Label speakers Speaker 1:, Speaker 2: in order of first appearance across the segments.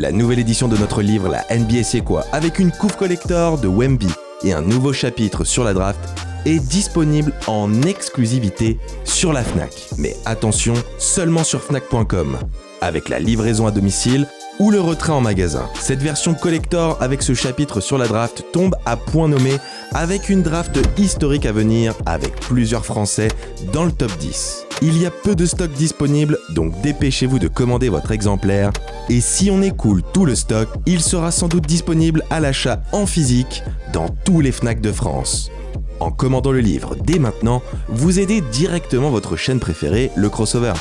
Speaker 1: La nouvelle édition de notre livre La NBA c'est quoi, avec une couve collector de Wemby et un nouveau chapitre sur la draft, est disponible en exclusivité sur la Fnac. Mais attention, seulement sur Fnac.com, avec la livraison à domicile ou le retrait en magasin. Cette version collector avec ce chapitre sur la draft tombe à point nommé, avec une draft historique à venir avec plusieurs Français dans le top 10. Il y a peu de stock disponible, donc dépêchez-vous de commander votre exemplaire. Et si on écoule tout le stock, il sera sans doute disponible à l'achat en physique dans tous les Fnac de France. En commandant le livre dès maintenant, vous aidez directement votre chaîne préférée, le crossover.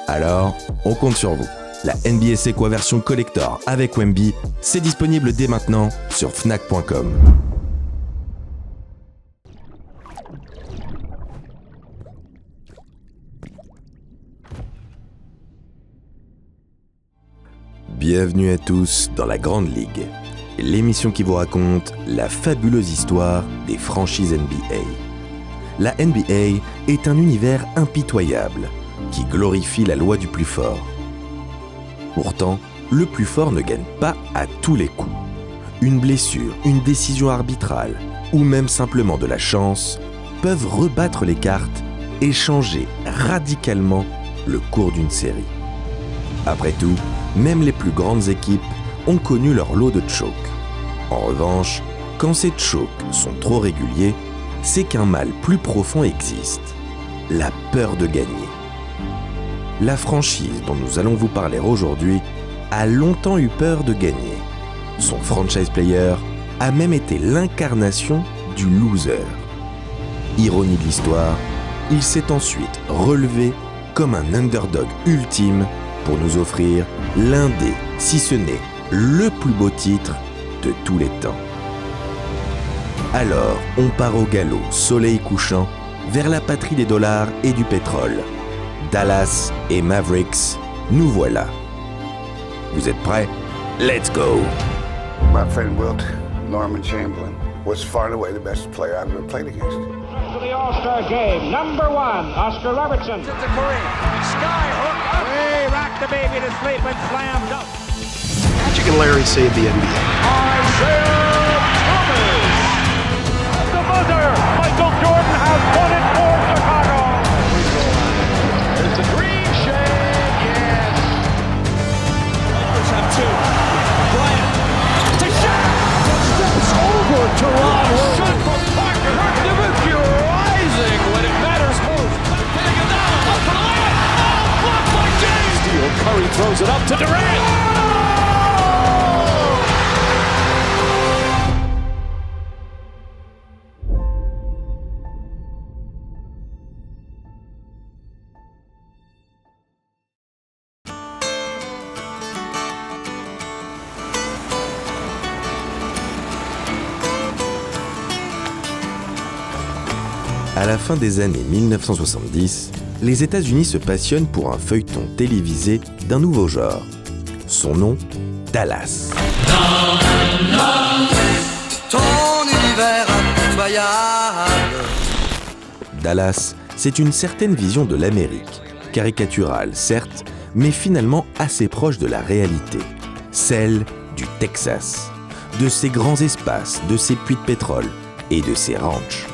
Speaker 1: Alors, on compte sur vous. La NBA c'est quoi version collector avec Wemby, c'est disponible dès maintenant sur Fnac.com. Bienvenue à tous dans la Grande Ligue, l'émission qui vous raconte la fabuleuse histoire des franchises NBA. La NBA est un univers impitoyable qui glorifie la loi du plus fort. Pourtant, le plus fort ne gagne pas à tous les coups. Une blessure, une décision arbitrale ou même simplement de la chance peuvent rebattre les cartes et changer radicalement le cours d'une série. Après tout, même les plus grandes équipes ont connu leur lot de chokes. En revanche, quand ces chokes sont trop réguliers, c'est qu'un mal plus profond existe, la peur de gagner. La franchise dont nous allons vous parler aujourd'hui a longtemps eu peur de gagner. Son franchise player a même été l'incarnation du loser. Ironie de l'histoire, il s'est ensuite relevé comme un underdog ultime pour nous offrir l'un des, si ce n'est le plus beau titre de tous les temps. Alors, on part au galop, soleil couchant, vers la patrie des dollars et du pétrole. Dallas et Mavericks, nous voilà. Vous êtes prêts? Let's go!
Speaker 2: My friend Wilt, Norman Chamberlain, was far and away the best player I've ever played against.
Speaker 3: To the All-Star game, number one, Oscar Robertson.
Speaker 4: To Kareem, skyhook, way rocked the baby to sleep and slammed up.
Speaker 5: Magic and Larry saved the NBA.
Speaker 3: Isaiah Thomas. At the buzzer, Michael Jordan has won it for Chicago. There's the green shade, yes.
Speaker 4: Lakers have two. Bryant to shot.
Speaker 3: Steps over Toronto.
Speaker 4: Shot from Parker. Mark Nowitzki rising when it matters most. Getting it down. Up for the layup. Oh, blocked by James. Steal. Curry throws it up to Durant.
Speaker 1: À la fin des années 1970, les États-Unis se passionnent pour un feuilleton télévisé d'un nouveau genre. Son nom, Dallas.
Speaker 6: Ton univers impitoyable.
Speaker 1: Dallas, c'est une certaine vision de l'Amérique, caricaturale certes, mais finalement assez proche de la réalité, celle du Texas, de ses grands espaces, de ses puits de pétrole et de ses ranchs.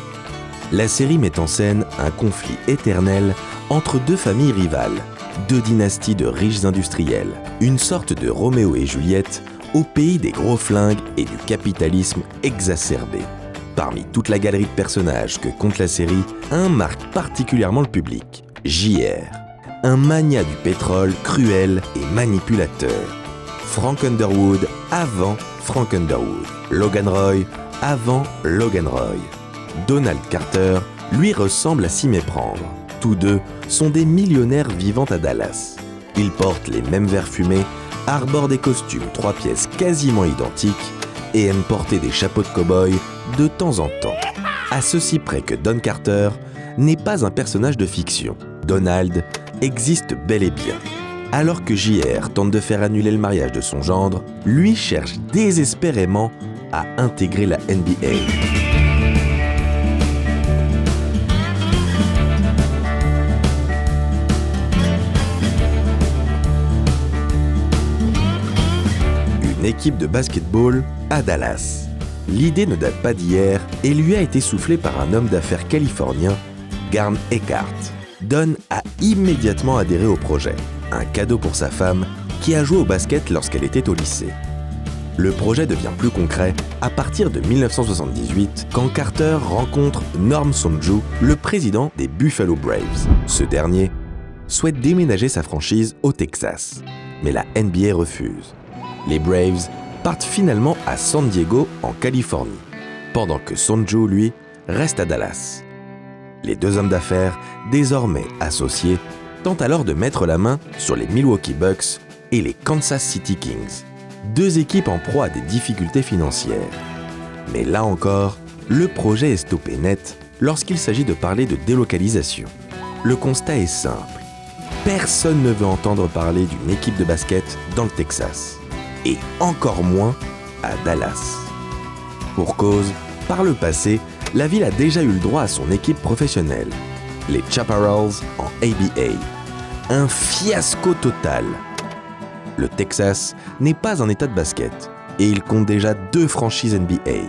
Speaker 1: La série met en scène un conflit éternel entre deux familles rivales, deux dynasties de riches industriels, une sorte de Roméo et Juliette au pays des gros flingues et du capitalisme exacerbé. Parmi toute la galerie de personnages que compte la série, un marque particulièrement le public, JR, un magnat du pétrole cruel et manipulateur. Frank Underwood avant Frank Underwood, Logan Roy avant Logan Roy. Donald Carter lui ressemble à s'y méprendre. Tous deux sont des millionnaires vivant à Dallas. Ils portent les mêmes verres fumés, arborent des costumes 3 pièces quasiment identiques et aiment porter des chapeaux de cow-boy de temps en temps. À ceci près que Don Carter n'est pas un personnage de fiction. Donald existe bel et bien. Alors que JR tente de faire annuler le mariage de son gendre, lui cherche désespérément à intégrer la NBA. équipe de basketball à Dallas. L'idée ne date pas d'hier et lui a été soufflée par un homme d'affaires californien, Garn Eckhart. Don a immédiatement adhéré au projet, un cadeau pour sa femme qui a joué au basket lorsqu'elle était au lycée. Le projet devient plus concret à partir de 1978 quand Carter rencontre Norm Sonju, le président des Buffalo Braves. Ce dernier souhaite déménager sa franchise au Texas, mais la NBA refuse. Les Braves partent finalement à San Diego en Californie, pendant que Sonju, lui, reste à Dallas. Les deux hommes d'affaires, désormais associés, tentent alors de mettre la main sur les Milwaukee Bucks et les Kansas City Kings, deux équipes en proie à des difficultés financières. Mais là encore, le projet est stoppé net lorsqu'il s'agit de parler de délocalisation. Le constat est simple. Personne ne veut entendre parler d'une équipe de basket dans le Texas, et encore moins à Dallas. Pour cause, par le passé, la ville a déjà eu le droit à son équipe professionnelle, les Chaparrals en ABA. Un fiasco total. Le Texas n'est pas un état de basket et il compte déjà 2 franchises NBA,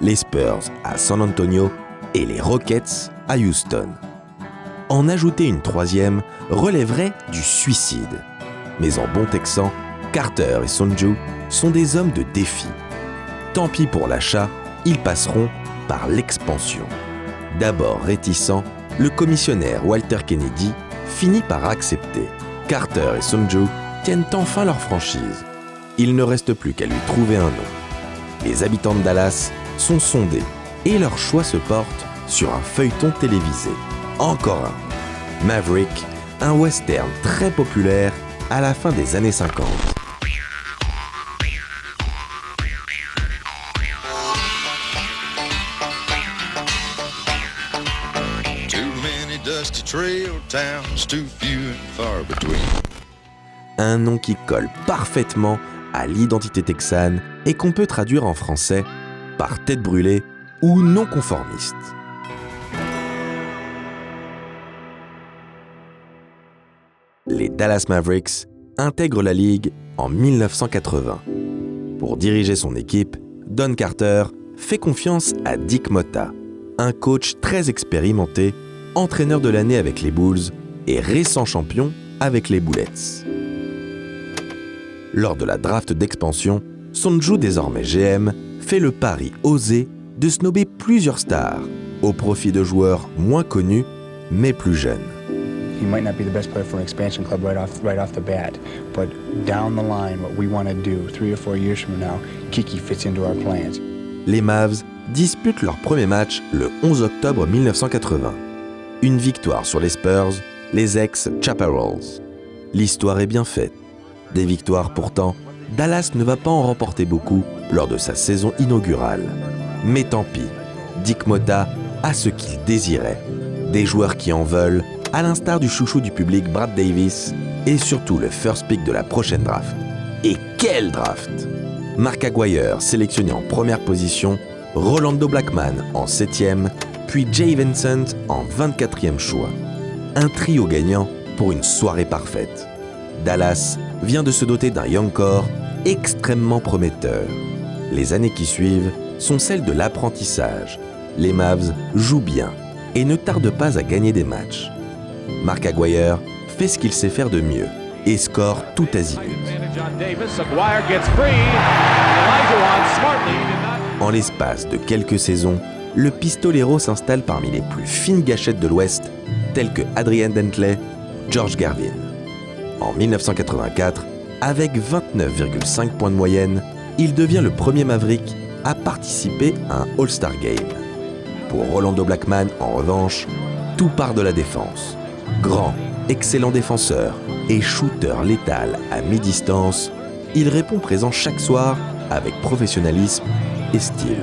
Speaker 1: les Spurs à San Antonio et les Rockets à Houston. En ajouter une 3e relèverait du suicide. Mais en bon texan, Carter et Sonju sont des hommes de défi. Tant pis pour l'achat, ils passeront par l'expansion. D'abord réticent, le commissionnaire Walter Kennedy finit par accepter. Carter et Sonju tiennent enfin leur franchise. Il ne reste plus qu'à lui trouver un nom. Les habitants de Dallas sont sondés et leur choix se porte sur un feuilleton télévisé. Encore un. Maverick, un western très populaire à la fin des années 50. Un nom qui colle parfaitement à l'identité texane et qu'on peut traduire en français par tête brûlée ou non conformiste. Les Dallas Mavericks intègrent la ligue en 1980. Pour diriger son équipe, Don Carter fait confiance à Dick Motta, un coach très expérimenté, entraîneur de l'année avec les Bulls et récent champion avec les Bullets. Lors de la draft d'expansion, Sonju, désormais GM, fait le pari osé de snober plusieurs stars au profit de joueurs moins connus mais plus jeunes.
Speaker 7: He might not be the best player for an expansion club right off the bat, but down the line, what we want to do 3 or 4 years from now, Kiki fits into our plans.
Speaker 1: Les Mavs disputent leur premier match le 11 octobre 1980. Une victoire sur les Spurs, les ex-Chaparrals. L'histoire est bien faite. Des victoires pourtant, Dallas ne va pas en remporter beaucoup lors de sa saison inaugurale. Mais tant pis, Dick Motta a ce qu'il désirait. Des joueurs qui en veulent, à l'instar du chouchou du public Brad Davis, et surtout le first pick de la prochaine draft. Et quel draft! Mark Aguirre sélectionné en première position, Rolando Blackman en 7e, puis Jay Vincent en 24e choix. Un trio gagnant pour une soirée parfaite. Dallas vient de se doter d'un young core extrêmement prometteur. Les années qui suivent sont celles de l'apprentissage. Les Mavs jouent bien et ne tardent pas à gagner des matchs. Mark Aguirre fait ce qu'il sait faire de mieux et score tout azimut. En l'espace de quelques saisons, le pistolero s'installe parmi les plus fines gâchettes de l'Ouest, tels que Adrian Dantley, George Gervin. En 1984, avec 29,5 points de moyenne, il devient le premier Maverick à participer à un All-Star Game. Pour Rolando Blackman, en revanche, tout part de la défense. Grand, excellent défenseur et shooter létal à mi-distance, il répond présent chaque soir avec professionnalisme et style.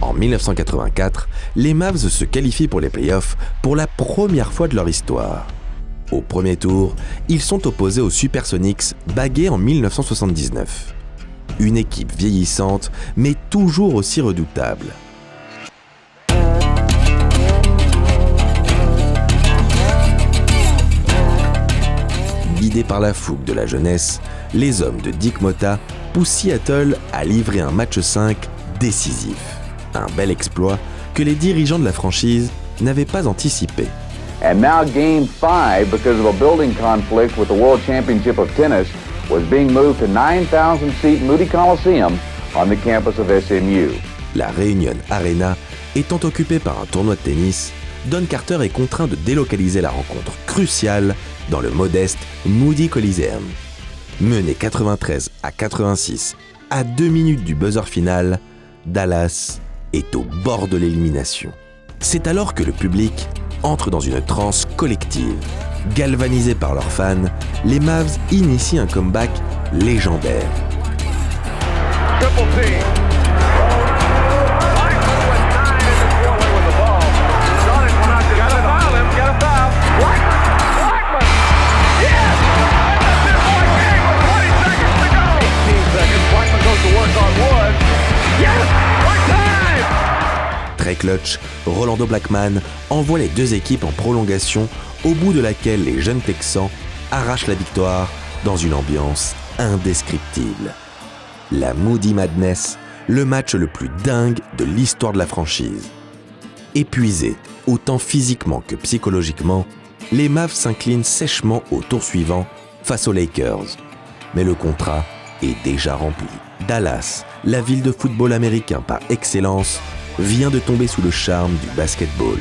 Speaker 1: En 1984, les Mavs se qualifient pour les playoffs pour la première fois de leur histoire. Au premier tour, ils sont opposés aux Supersonics, bagués en 1979. Une équipe vieillissante, mais toujours aussi redoutable. Guidés par la fougue de la jeunesse, les hommes de Dick Motta poussent Seattle à livrer un match 5 décisif. Un bel exploit que les dirigeants de la franchise n'avaient pas anticipé.
Speaker 8: And now Game 5, because of a building conflict with the World Championship of Tennis, was being moved to 9,000-seat Moody Coliseum on the campus of SMU.
Speaker 1: La Reunion Arena étant occupée par un tournoi de tennis, Don Carter est contraint de délocaliser la rencontre cruciale dans le modeste Moody Coliseum. Mené 93-86 à 2 minutes du buzzer final, Dallas est au bord de l'élimination. C'est alors que le public entre dans une transe collective. Galvanisés par leurs fans, les Mavs initient un comeback légendaire.
Speaker 3: Triple team. Blackman with 9 in the corner with the ball. Sonic went out to gotta foul him, gotta foul. Blackman! Yes! And that's it for a game with 20 seconds to go. 18 seconds. Blackman goes to work on Wood. Yes! Right time!
Speaker 1: Très clutch, Rolando Blackman envoie les deux équipes en prolongation, au bout de laquelle les jeunes Texans arrachent la victoire dans une ambiance indescriptible. La Moody Madness, le match le plus dingue de l'histoire de la franchise. Épuisés, autant physiquement que psychologiquement, les Mavs s'inclinent sèchement au tour suivant face aux Lakers. Mais le contrat est déjà rempli. Dallas, la ville de football américain par excellence, vient de tomber sous le charme du basketball.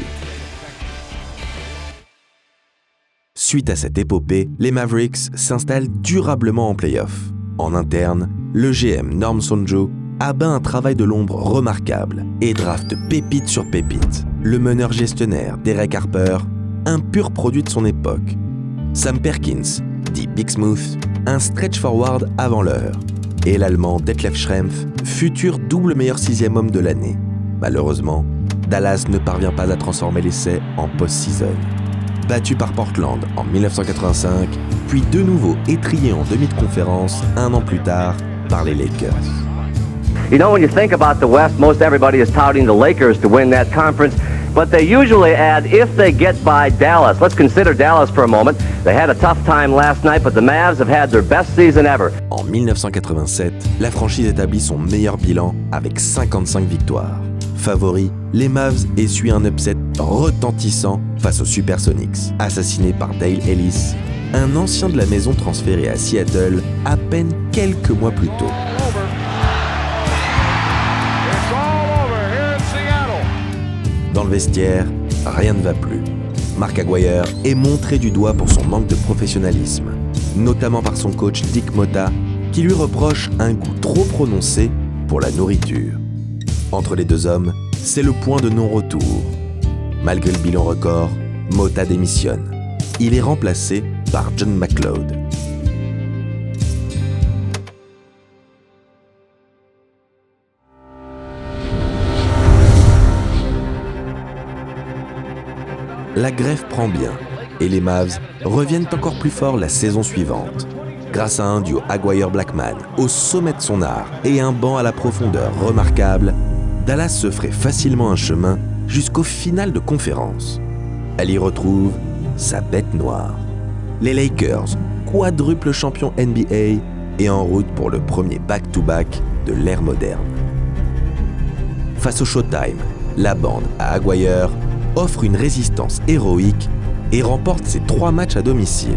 Speaker 1: Suite à cette épopée, les Mavericks s'installent durablement en play-off. En interne, le GM Norm Sonjo abat un travail de l'ombre remarquable et draft pépite sur pépite. Le meneur gestionnaire Derek Harper, un pur produit de son époque. Sam Perkins, dit Big Smooth, un stretch forward avant l'heure. Et l'Allemand Detlef Schrempf, futur double meilleur 6e homme de l'année. Malheureusement, Dallas ne parvient pas à transformer l'essai en post-season. Battu par Portland en 1985, puis de nouveau étrié en demi de conférence un an plus tard par les Lakers.
Speaker 9: You know, when you think about the West, most everybody is touting the Lakers to win that conference, but they usually add if they get by Dallas. Let's consider Dallas for a moment. They had a tough time last night, but the Mavs have had their best season ever.
Speaker 1: En 1987, la franchise établit son meilleur bilan avec 55 victoires. Favoris, les Mavs essuient un upset retentissant face aux Supersonics, assassinés par Dale Ellis, un ancien de la maison transféré à Seattle à peine quelques mois plus tôt. Dans le vestiaire, rien ne va plus. Mark Aguirre est montré du doigt pour son manque de professionnalisme, notamment par son coach Dick Motta, qui lui reproche un goût trop prononcé pour la nourriture. Entre les deux hommes, c'est le point de non-retour. Malgré le bilan record, Motta démissionne. Il est remplacé par John McLeod. La grève prend bien et les Mavs reviennent encore plus fort la saison suivante. Grâce à un duo Aguirre-Blackman au sommet de son art et un banc à la profondeur remarquable, Dallas se ferait facilement un chemin jusqu'au final de conférence. Elle y retrouve sa bête noire. Les Lakers, quadruple champion NBA, et en route pour le premier back-to-back de l'ère moderne. Face au Showtime, la bande à Aguirre offre une résistance héroïque et remporte ses 3 matchs à domicile.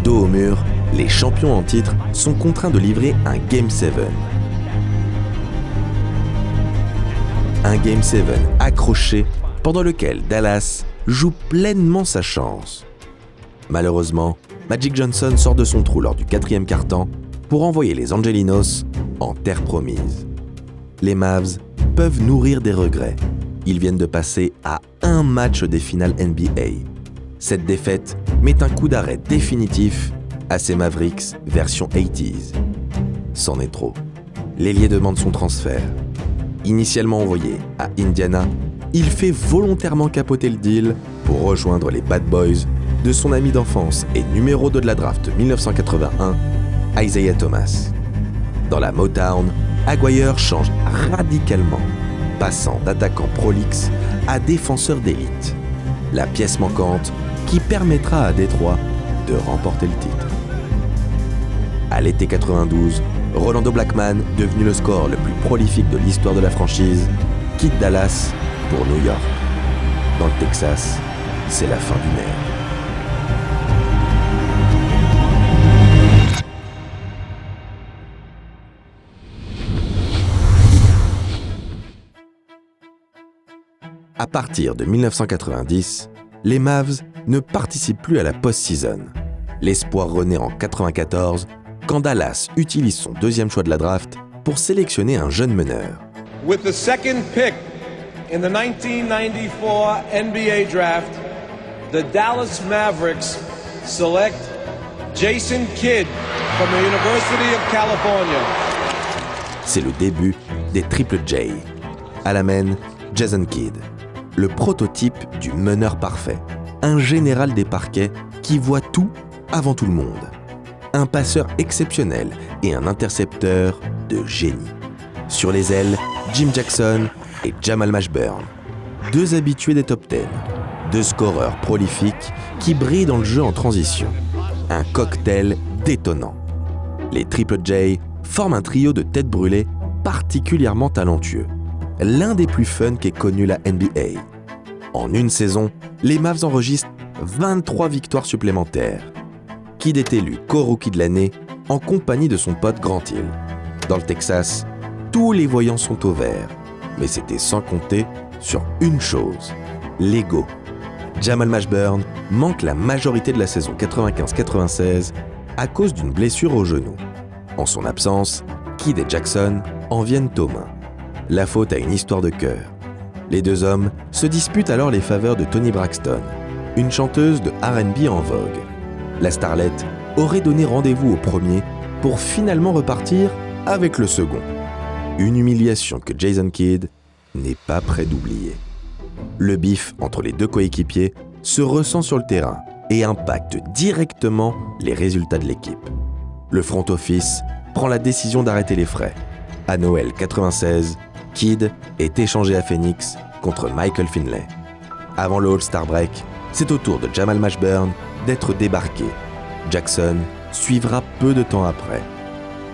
Speaker 1: Dos au mur, les champions en titre sont contraints de livrer un Game 7. Un Game 7 accroché pendant lequel Dallas joue pleinement sa chance. Malheureusement, Magic Johnson sort de son trou lors du 4e quart-temps pour envoyer les Angelinos en terre promise. Les Mavs peuvent nourrir des regrets. Ils viennent de passer à un match des finales NBA. Cette défaite met un coup d'arrêt définitif à ces Mavericks version 80s. C'en est trop. L'ailier demande son transfert. Initialement envoyé à Indiana, il fait volontairement capoter le deal pour rejoindre les Bad Boys de son ami d'enfance et numéro 2 de la draft 1981, Isiah Thomas. Dans la Motown, Aguirre change radicalement, passant d'attaquant prolixe à défenseur d'élite. La pièce manquante qui permettra à Détroit de remporter le titre. À l'été 92, Rolando Blackman, devenu le scoreur le plus prolifique de l'histoire de la franchise, quitte Dallas pour New York. Dans le Texas, c'est la fin d'une ère. À partir de 1990, les Mavs ne participent plus à la post-season. L'espoir renaît en 1994 quand Dallas utilise son deuxième choix de la draft pour sélectionner un jeune meneur.
Speaker 10: With the second pick in the 1994 NBA draft, the Dallas Mavericks select Jason Kidd from the University of California.
Speaker 1: C'est le début des Triple J. À la main, Jason Kidd, le prototype du meneur parfait, un général des parquets qui voit tout avant tout le monde. Un passeur exceptionnel et un intercepteur de génie. Sur les ailes, Jim Jackson et Jamal Mashburn, deux habitués des top 10, deux scoreurs prolifiques qui brillent dans le jeu en transition. Un cocktail détonnant. Les Triple J forment un trio de têtes brûlées particulièrement talentueux. L'un des plus fun qu'ait connu la NBA. En une saison, les Mavs enregistrent 23 victoires supplémentaires. Kidd est élu co-rookie de l'année en compagnie de son pote Grant Hill. Dans le Texas, tous les voyants sont au vert. Mais c'était sans compter sur une chose, l'ego. Jamal Mashburn manque la majorité de la saison 95-96 à cause d'une blessure au genou. En son absence, Kidd et Jackson en viennent aux mains. La faute a une histoire de cœur. Les deux hommes se disputent alors les faveurs de Toni Braxton, une chanteuse de R&B en vogue. La starlette aurait donné rendez-vous au premier pour finalement repartir avec le second. Une humiliation que Jason Kidd n'est pas prêt d'oublier. Le bif entre les deux coéquipiers se ressent sur le terrain et impacte directement les résultats de l'équipe. Le front office prend la décision d'arrêter les frais. À Noël 96, Kidd est échangé à Phoenix contre Michael Finley. Avant le All-Star Break, c'est au tour de Jamal Mashburn d'être débarqué. Jackson suivra peu de temps après.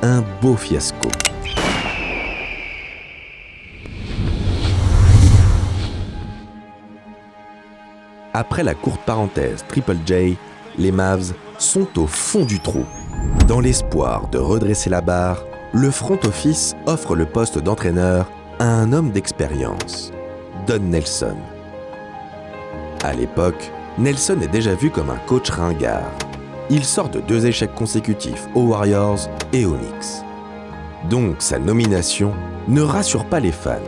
Speaker 1: Un beau fiasco. Après la courte parenthèse Triple J, les Mavs sont au fond du trou. Dans l'espoir de redresser la barre, le front office offre le poste d'entraîneur à un homme d'expérience, Don Nelson. À l'époque, Nelson est déjà vu comme un coach ringard. Il sort de 2 échecs consécutifs aux Warriors et aux Knicks. Donc sa nomination ne rassure pas les fans.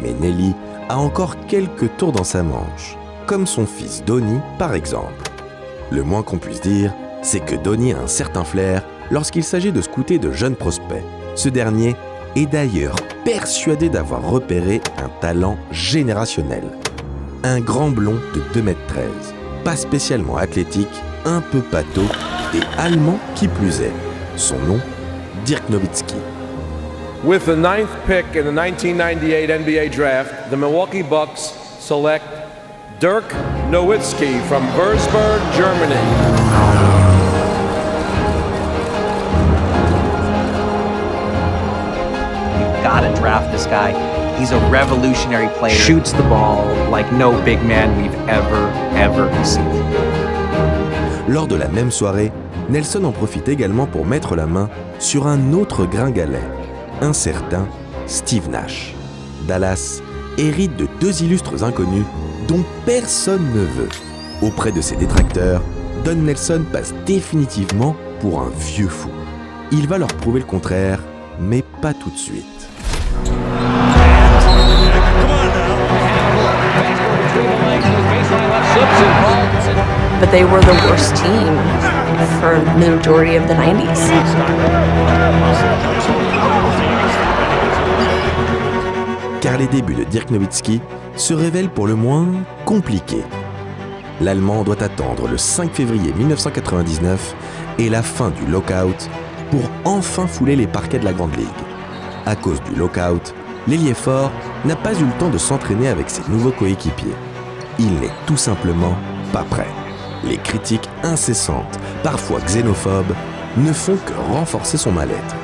Speaker 1: Mais Nelly a encore quelques tours dans sa manche, comme son fils Donnie par exemple. Le moins qu'on puisse dire, c'est que Donnie a un certain flair lorsqu'il s'agit de scouter de jeunes prospects. Ce dernier est d'ailleurs persuadé d'avoir repéré un talent générationnel. Un grand blond de 2,13 m, pas spécialement athlétique, un peu pâteau et allemand qui plus est. Son nom, Dirk Nowitzki.
Speaker 10: With the 9th pick in the 1998 NBA draft, the Milwaukee Bucks select Dirk Nowitzki from Würzburg, Germany.
Speaker 11: You've got to draft this guy. He's a revolutionary player. Shoots the ball like no big man we've ever seen.
Speaker 1: Lors de la même soirée, Nelson en profite également pour mettre la main sur un autre gringalet, un certain Steve Nash. Dallas hérite de 2 illustres inconnus dont personne ne veut. Auprès de ses détracteurs, Don Nelson passe définitivement pour un vieux fou. Il va leur prouver le contraire, mais pas tout de suite.
Speaker 12: But they were the worst team for the majority of the 90s.
Speaker 1: Car les débuts de Dirk Nowitzki se révèlent pour le moins compliqués. l'Allemand doit attendre le 5 février 1999 et la fin du lockout pour enfin fouler les parquets de la Grande Ligue. À cause du lockout, l'ailier fort n'a pas eu le temps de s'entraîner avec ses nouveaux coéquipiers. Il n'est tout simplement pas prêt. Les critiques incessantes, parfois xénophobes, ne font que renforcer son mal-être.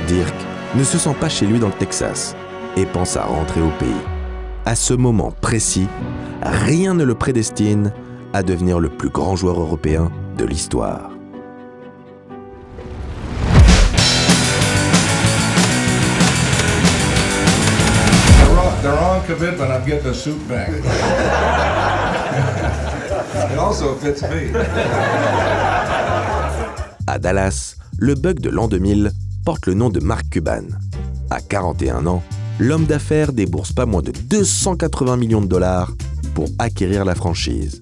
Speaker 1: Dirk ne se sent pas chez lui dans le Texas et pense à rentrer au pays. À ce moment précis, rien ne le prédestine à devenir le plus grand joueur européen de l'histoire.
Speaker 13: The wrong commitment, I'm getting a suit back. It also fits me.
Speaker 1: À Dallas, le bug de l'an 2000 porte le nom de Mark Cuban. À 41 ans, l'homme d'affaires débourse pas moins de 280 millions de dollars pour acquérir la franchise.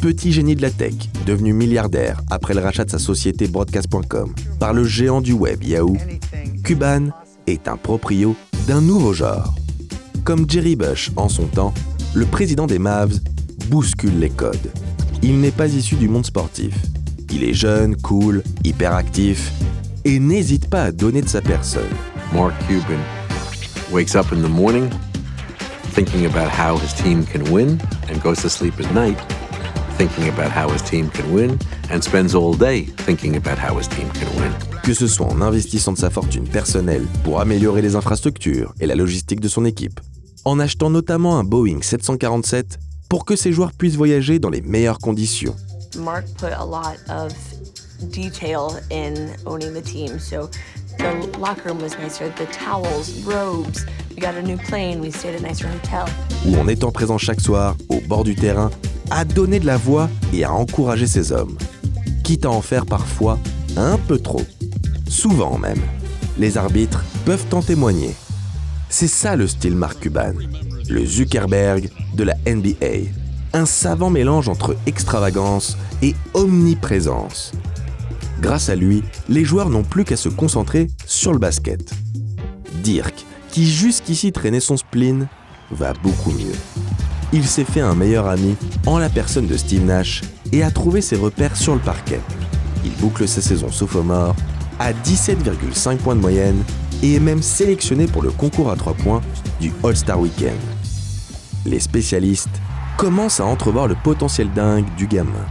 Speaker 1: Petit génie de la tech, devenu milliardaire après le rachat de sa société Broadcast.com par le géant du web Yahoo, Cuban est un proprio d'un nouveau genre. Comme Jerry Bush en son temps, le président des Mavs bouscule les codes. Il n'est pas issu du monde sportif. Il est jeune, cool, hyperactif et n'hésite pas à donner de sa personne.
Speaker 14: Mark Cuban wakes up in the morning thinking about how his team can win and goes to sleep at night thinking about how his team can win and spends all day thinking about how his team can win.
Speaker 1: Que ce soit en investissant de sa fortune personnelle pour améliorer les infrastructures et la logistique de son équipe, en achetant notamment un Boeing 747 pour que ses joueurs puissent voyager dans les meilleures conditions.
Speaker 12: Mark put a lot of detail in owning the team. So the locker room was nicer, the towels, robes. We got a new plane, we stayed at a nicer hotel.
Speaker 1: Ou en étant présent chaque soir, au bord du terrain, à donner de la voix et à encourager ses hommes. Quitte à en faire parfois un peu trop. Souvent même. Les arbitres peuvent en témoigner. C'est ça le style Mark Cuban, le Zuckerberg de la NBA. Un savant mélange entre extravagance et omniprésence. Grâce à lui, les joueurs n'ont plus qu'à se concentrer sur le basket. Dirk, qui jusqu'ici traînait son spleen, va beaucoup mieux. Il s'est fait un meilleur ami en la personne de Steve Nash et a trouvé ses repères sur le parquet. Il boucle sa saison sophomore à 17,5 points de moyenne et est même sélectionné pour le concours à 3 points du All-Star Weekend. Les spécialistes commencent à entrevoir le potentiel dingue du gamin.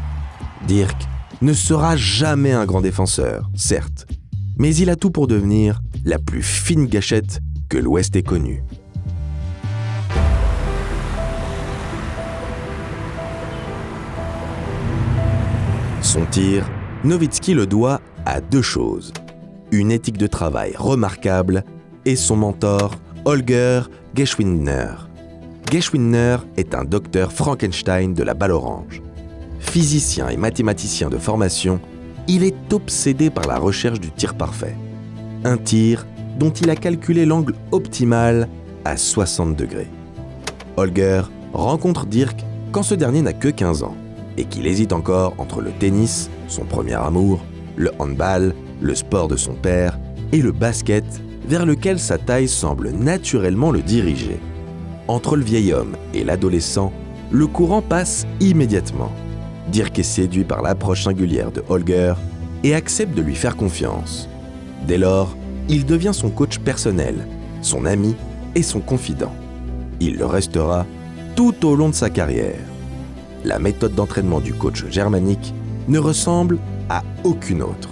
Speaker 1: Dirk ne sera jamais un grand défenseur, certes, mais il a tout pour devenir la plus fine gâchette que l'Ouest ait connue. Son tir, Nowitzki le doit à 2 choses. Une éthique de travail remarquable et son mentor, Holger Geschwindner. Geschwindner est un docteur Frankenstein de la balle orange. Physicien et mathématicien de formation, il est obsédé par la recherche du tir parfait. Un tir dont il a calculé l'angle optimal à 60 degrés. Holger rencontre Dirk quand ce dernier n'a que 15 ans et qu'il hésite encore entre le tennis, son premier amour, le handball, le sport de son père et le basket vers lequel sa taille semble naturellement le diriger. Entre le vieil homme et l'adolescent, le courant passe immédiatement. Dirk est séduit par l'approche singulière de Holger et accepte de lui faire confiance. Dès lors, il devient son coach personnel, son ami et son confident. Il le restera tout au long de sa carrière. La méthode d'entraînement du coach germanique ne ressemble à aucune autre.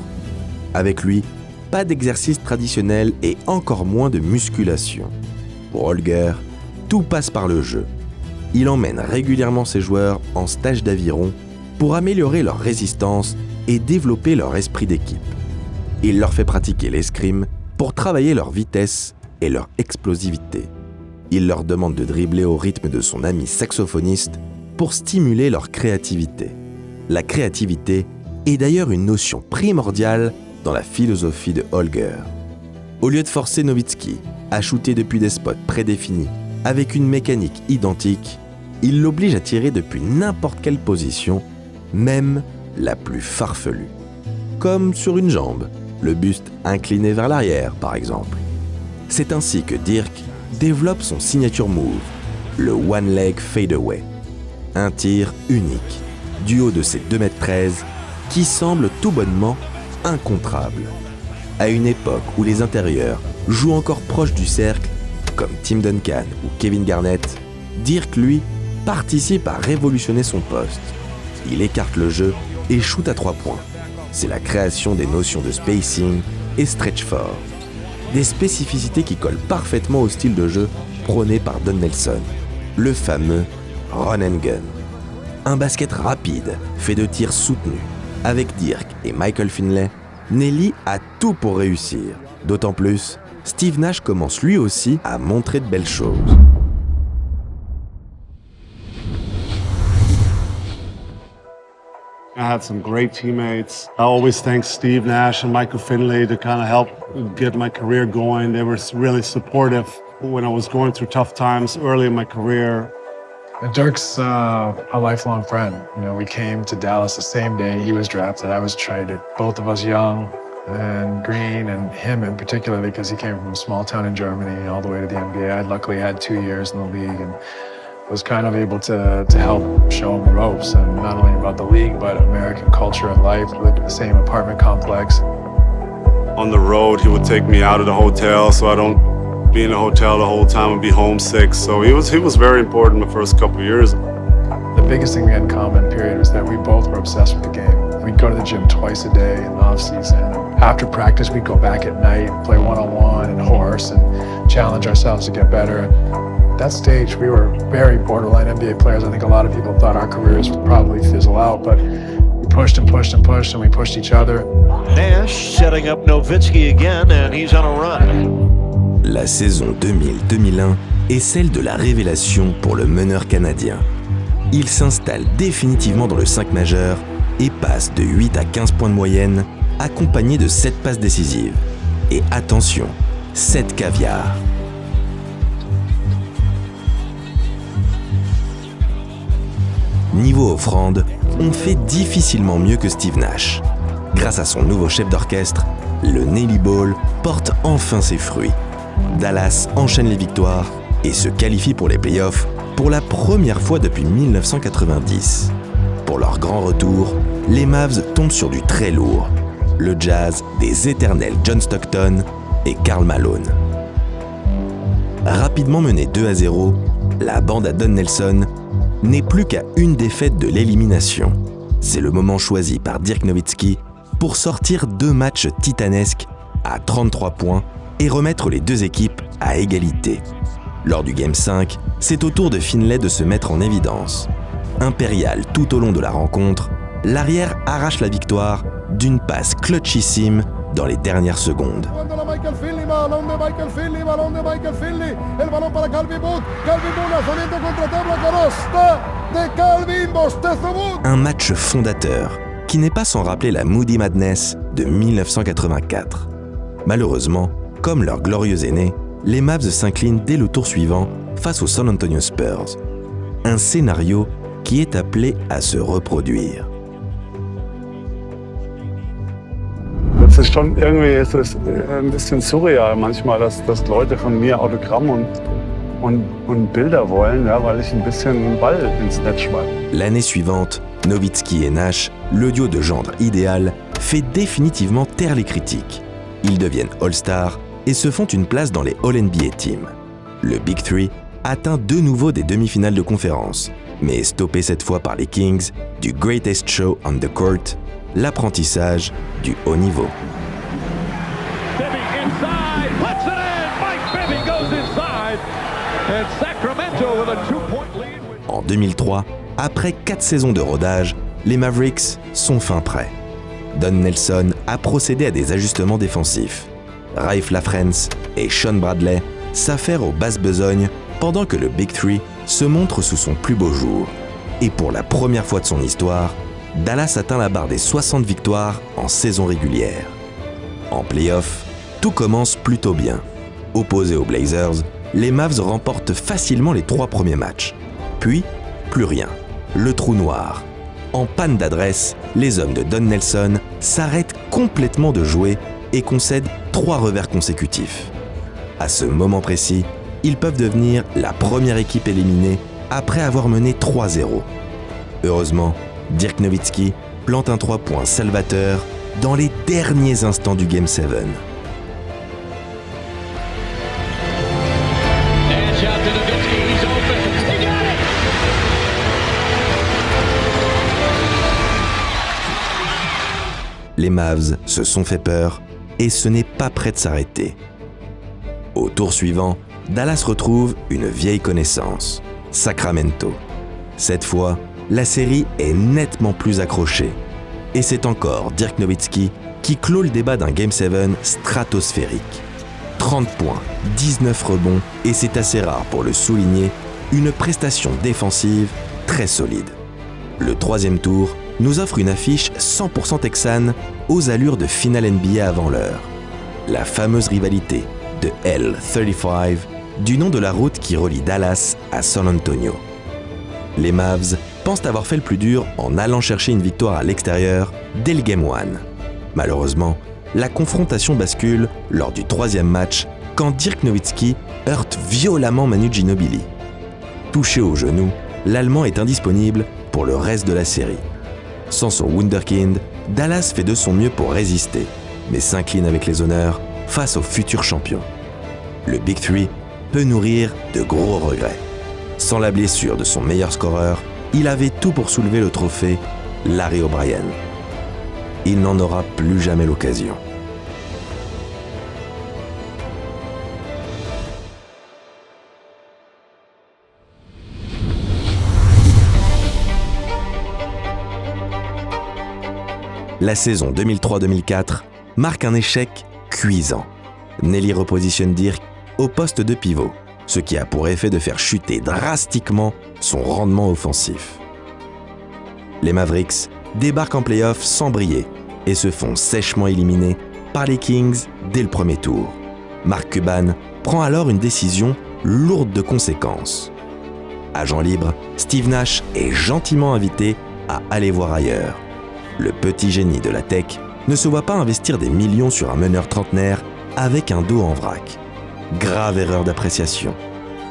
Speaker 1: Avec lui, pas d'exercice traditionnel et encore moins de musculation. Pour Holger, tout passe par le jeu. Il emmène régulièrement ses joueurs en stage d'aviron pour améliorer leur résistance et développer leur esprit d'équipe. Il leur fait pratiquer l'escrime pour travailler leur vitesse et leur explosivité. Il leur demande de dribbler au rythme de son ami saxophoniste pour stimuler leur créativité. La créativité est d'ailleurs une notion primordiale dans la philosophie de Holger. Au lieu de forcer Nowitzki à shooter depuis des spots prédéfinis avec une mécanique identique, il l'oblige à tirer depuis n'importe quelle position, même la plus farfelue. Comme sur une jambe, le buste incliné vers l'arrière par exemple. C'est ainsi que Dirk développe son signature move, le one leg fadeaway. Un tir unique, du haut de ses 2,13 m, qui semble tout bonnement incontrable. À une époque où les intérieurs jouent encore proche du cercle, comme Tim Duncan ou Kevin Garnett, Dirk, lui, participe à révolutionner son poste. Il écarte le jeu et shoot à 3 points. C'est la création des notions de spacing et stretch four. Des spécificités qui collent parfaitement au style de jeu prôné par Don Nelson, le fameux run and gun. Un basket rapide, fait de tirs soutenus. Avec Dirk et Michael Finley, Nelly a tout pour réussir. D'autant plus, Steve Nash commence lui aussi à montrer de belles choses.
Speaker 15: I had some great teammates. I always thank Steve Nash and Michael Finley to kind of help get my career going. They were really supportive when I was going through tough times early in my career.
Speaker 16: And Dirk's a lifelong friend. You know, we came to Dallas the same day he was drafted. I was traded. Both of us young and green, and him in particular because he came from a small town in Germany all the way to the NBA. I luckily had 2 years in the league and was kind of able to help show him the ropes, and not only about the league, but American culture and life. We lived in the same apartment complex.
Speaker 15: On the road, he would take me out of the hotel so I don't be in the hotel the whole time and be homesick. So he was very important the first couple of years.
Speaker 16: The biggest thing we had in common, period, was that we both were obsessed with the game. We'd go to the gym twice a day in the off season. After practice, we'd go back at night, play one-on-one and horse, and challenge ourselves to get better. At that stage, we were very borderline NBA players. I think a lot of people thought our careers would probably fizzle out, but we pushed and pushed and pushed, and we pushed each other.
Speaker 17: Nash setting up Nowitzki again, and he's on a run.
Speaker 1: La saison 2000-2001 est celle de la révélation pour le meneur canadien. Il s'installe définitivement dans le 5 majeur et passe de 8 à 15 points de moyenne, accompagné de 7 passes décisives. Et attention, 7 caviars. Niveau offrande, on fait difficilement mieux que Steve Nash. Grâce à son nouveau chef d'orchestre, le Nelly Ball porte enfin ses fruits. Dallas enchaîne les victoires et se qualifie pour les playoffs pour la première fois depuis 1990. Pour leur grand retour, les Mavs tombent sur du très lourd, le Jazz des éternels John Stockton et Karl Malone. Rapidement menée 2-0, la bande à Don Nelson n'est plus qu'à une défaite de l'élimination. C'est le moment choisi par Dirk Nowitzki pour sortir 2 matchs titanesques à 33 points et remettre les deux équipes à égalité. Lors du Game 5, c'est au tour de Finley de se mettre en évidence. Impérial tout au long de la rencontre, l'arrière arrache la victoire d'une passe clutchissime dans les dernières secondes. Un match fondateur qui n'est pas sans rappeler la Moody Madness de 1984. Malheureusement, comme leurs glorieux aînés, les Mavs s'inclinent dès le tour suivant face aux San Antonio Spurs. Un scénario qui est appelé à se reproduire.
Speaker 15: Das ist schon irgendwie ein bisschen surreal manchmal, dass Leute von mir Autogramm und Bilder wollen, ja, weil ich ein bisschen einen Ball ins Netz schmeiße.
Speaker 1: L'année suivante, Nowitzki et Nash, le duo de gendre idéal, fait définitivement taire les critiques. Ils deviennent All-Stars et se font une place dans les All-NBA Teams. Le Big Three atteint de nouveau des demi-finales de conférence, mais est stoppé cette fois par les Kings du Greatest Show on the Court, l'apprentissage du haut niveau. En 2003, après 4 saisons de rodage, les Mavericks sont fin prêts. Don Nelson a procédé à des ajustements défensifs. Raif Lafrentz et Sean Bradley s'affairent aux basses besognes pendant que le Big Three se montre sous son plus beau jour. Et pour la première fois de son histoire, Dallas atteint la barre des 60 victoires en saison régulière. En play-off, tout commence plutôt bien. Opposés aux Blazers, les Mavs remportent facilement les 3 premiers matchs. Puis, plus rien. Le trou noir. En panne d'adresse, les hommes de Don Nelson s'arrêtent complètement de jouer et concèdent 3 revers consécutifs. À ce moment précis, ils peuvent devenir la première équipe éliminée après avoir mené 3-0. Heureusement, Dirk Nowitzki plante un 3 points salvateur dans les derniers instants du Game 7. Les Mavs se sont fait peur et ce n'est pas prêt de s'arrêter. Au tour suivant, Dallas retrouve une vieille connaissance, Sacramento. Cette fois, la série est nettement plus accrochée. Et c'est encore Dirk Nowitzki qui clôt le débat d'un Game 7 stratosphérique. 30 points, 19 rebonds et c'est assez rare pour le souligner, une prestation défensive très solide. Le troisième tour nous offre une affiche 100% texane aux allures de finale NBA avant l'heure. La fameuse rivalité de L35, du nom de la route qui relie Dallas à San Antonio. Les Mavs pensent avoir fait le plus dur en allant chercher une victoire à l'extérieur dès le Game 1. Malheureusement, la confrontation bascule lors du troisième match quand Dirk Nowitzki heurte violemment Manu Ginobili. Touché au genou, l'Allemand est indisponible pour le reste de la série. Sans son wunderkind, Dallas fait de son mieux pour résister, mais s'incline avec les honneurs face aux futurs champions. Le Big Three peut nourrir de gros regrets. Sans la blessure de son meilleur scoreur, il avait tout pour soulever le trophée Larry O'Brien. Il n'en aura plus jamais l'occasion. La saison 2003-2004 marque un échec cuisant. Nelly repositionne Dirk au poste de pivot, ce qui a pour effet de faire chuter drastiquement son rendement offensif. Les Mavericks débarquent en play-off sans briller et se font sèchement éliminés par les Kings dès le premier tour. Mark Cuban prend alors une décision lourde de conséquences. Agent libre, Steve Nash est gentiment invité à aller voir ailleurs. Le petit génie de la tech ne se voit pas investir des millions sur un meneur trentenaire avec un dos en vrac. Grave erreur d'appréciation.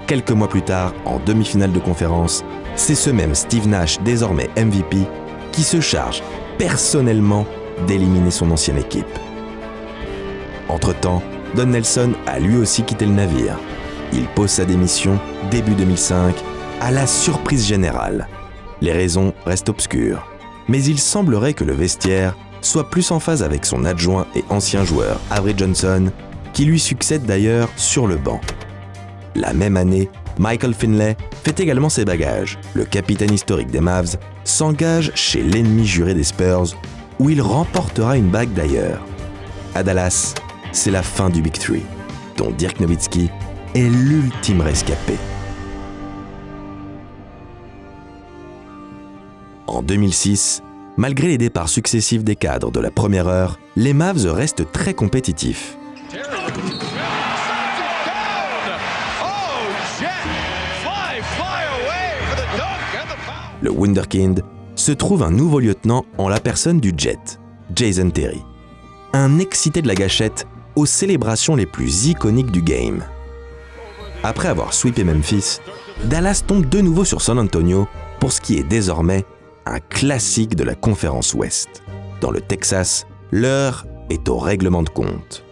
Speaker 1: Quelques mois plus tard, en demi-finale de conférence, c'est ce même Steve Nash, désormais MVP, qui se charge personnellement d'éliminer son ancienne équipe. Entre-temps, Don Nelson a lui aussi quitté le navire. Il pose sa démission début 2005 à la surprise générale. Les raisons restent obscures, mais il semblerait que le vestiaire soit plus en phase avec son adjoint et ancien joueur Avery Johnson, qui lui succède d'ailleurs sur le banc. La même année, Michael Finley fait également ses bagages. Le capitaine historique des Mavs s'engage chez l'ennemi juré des Spurs, où il remportera une bague d'ailleurs. À Dallas, c'est la fin du Big Three, dont Dirk Nowitzki est l'ultime rescapé. En 2006, malgré les départs successifs des cadres de la première heure, les Mavs restent très compétitifs. Le wunderkind se trouve un nouveau lieutenant en la personne du Jet, Jason Terry. Un excité de la gâchette aux célébrations les plus iconiques du game. Après avoir sweepé Memphis, Dallas tombe de nouveau sur San Antonio pour ce qui est désormais un classique de la conférence Ouest. Dans le Texas, l'heure est au règlement de compte.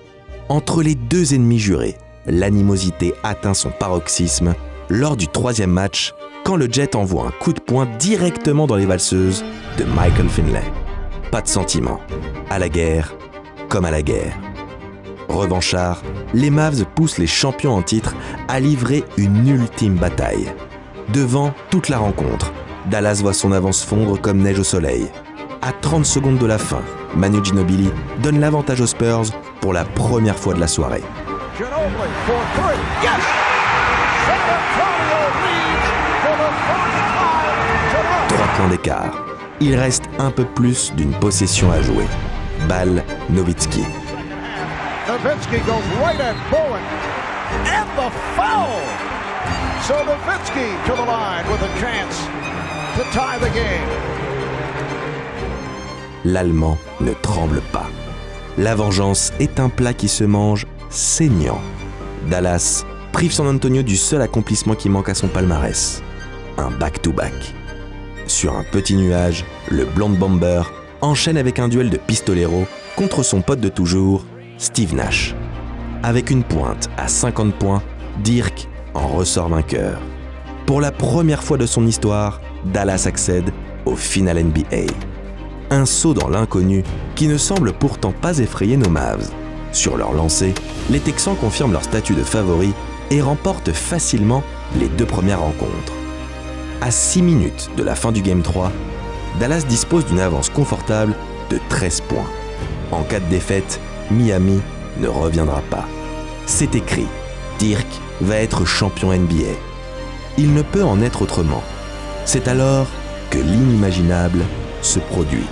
Speaker 1: Entre les deux ennemis jurés, l'animosité atteint son paroxysme lors du troisième match, quand le Jet envoie un coup de poing directement dans les valseuses de Michael Finley. Pas de sentiment. À la guerre, comme à la guerre. Revanchards, les Mavs poussent les champions en titre à livrer une ultime bataille. Devant toute la rencontre, Dallas voit son avance fondre comme neige au soleil. À 30 secondes de la fin, Manu Ginobili donne l'avantage aux Spurs pour la première fois de la soirée. Trois points d'écart. Il reste un peu plus d'une possession à jouer. Balle Nowitzki.
Speaker 3: Nowitzki goes right at Bowen. And the foul! So Nowitzki to the line with a chance to tie the game.
Speaker 1: L'Allemand ne tremble pas. La vengeance est un plat qui se mange saignant. Dallas prive San Antonio du seul accomplissement qui manque à son palmarès. un back-to-back. Sur un petit nuage, le Blonde Bomber enchaîne avec un duel de pistolero contre son pote de toujours, Steve Nash. Avec une pointe à 50 points, Dirk en ressort vainqueur. Pour la première fois de son histoire, Dallas accède au final NBA. Un saut dans l'inconnu qui ne semble pourtant pas effrayer nos Mavs. Sur leur lancée, les Texans confirment leur statut de favoris et remportent facilement les 2 premières rencontres. À 6 minutes de la fin du Game 3, Dallas dispose d'une avance confortable de 13 points. En cas de défaite, Miami ne reviendra pas. C'est écrit, Dirk va être champion NBA. Il ne peut en être autrement. C'est alors que l'inimaginable se produit.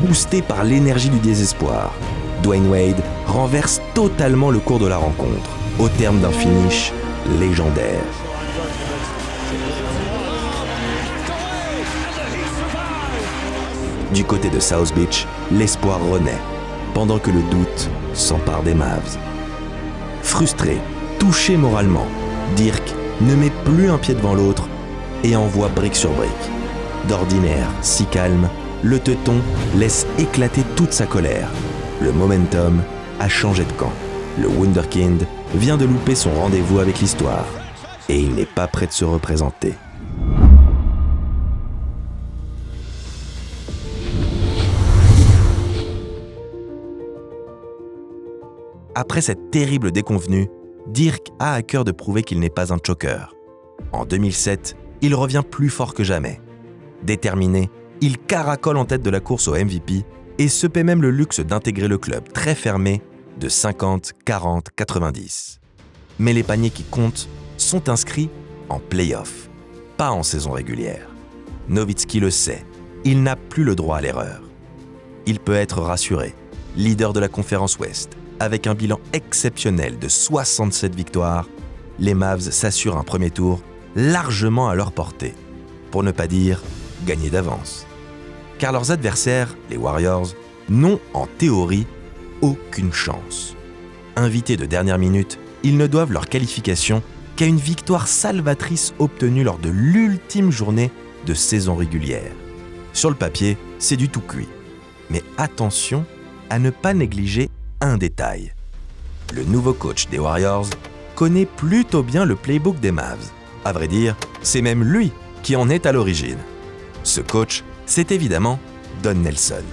Speaker 1: Boosté par l'énergie du désespoir, Dwayne Wade renverse totalement le cours de la rencontre, au terme d'un finish légendaire. Du côté de South Beach, l'espoir renaît, pendant que le doute s'empare des Mavs. Frustré, touché moralement, Dirk ne met plus un pied devant l'autre et envoie brique sur brique. D'ordinaire, si calme, le teuton laisse éclater toute sa colère. Le momentum a changé de camp. Le Wunderkind vient de louper son rendez-vous avec l'histoire et il n'est pas prêt de se représenter. Après cette terrible déconvenue, Dirk a à cœur de prouver qu'il n'est pas un choker. En 2007, il revient plus fort que jamais. Déterminé, il caracole en tête de la course au MVP et se paie même le luxe d'intégrer le club très fermé de 50, 40, 90. Mais les paniers qui comptent sont inscrits en play-off, pas en saison régulière. Nowitzki le sait, il n'a plus le droit à l'erreur. Il peut être rassuré, leader de la conférence Ouest, avec un bilan exceptionnel de 67 victoires, les Mavs s'assurent un premier tour largement à leur portée, pour ne pas dire gagner d'avance. Car leurs adversaires, les Warriors, n'ont en théorie aucune chance. Invités de dernière minute, ils ne doivent leur qualification qu'à une victoire salvatrice obtenue lors de l'ultime journée de saison régulière. Sur le papier, c'est du tout cuit. Mais attention à ne pas négliger un détail. Le nouveau coach des Warriors connaît plutôt bien le playbook des Mavs. À vrai dire, c'est même lui qui en est à l'origine. Ce coach, c'est évidemment Don Nelson.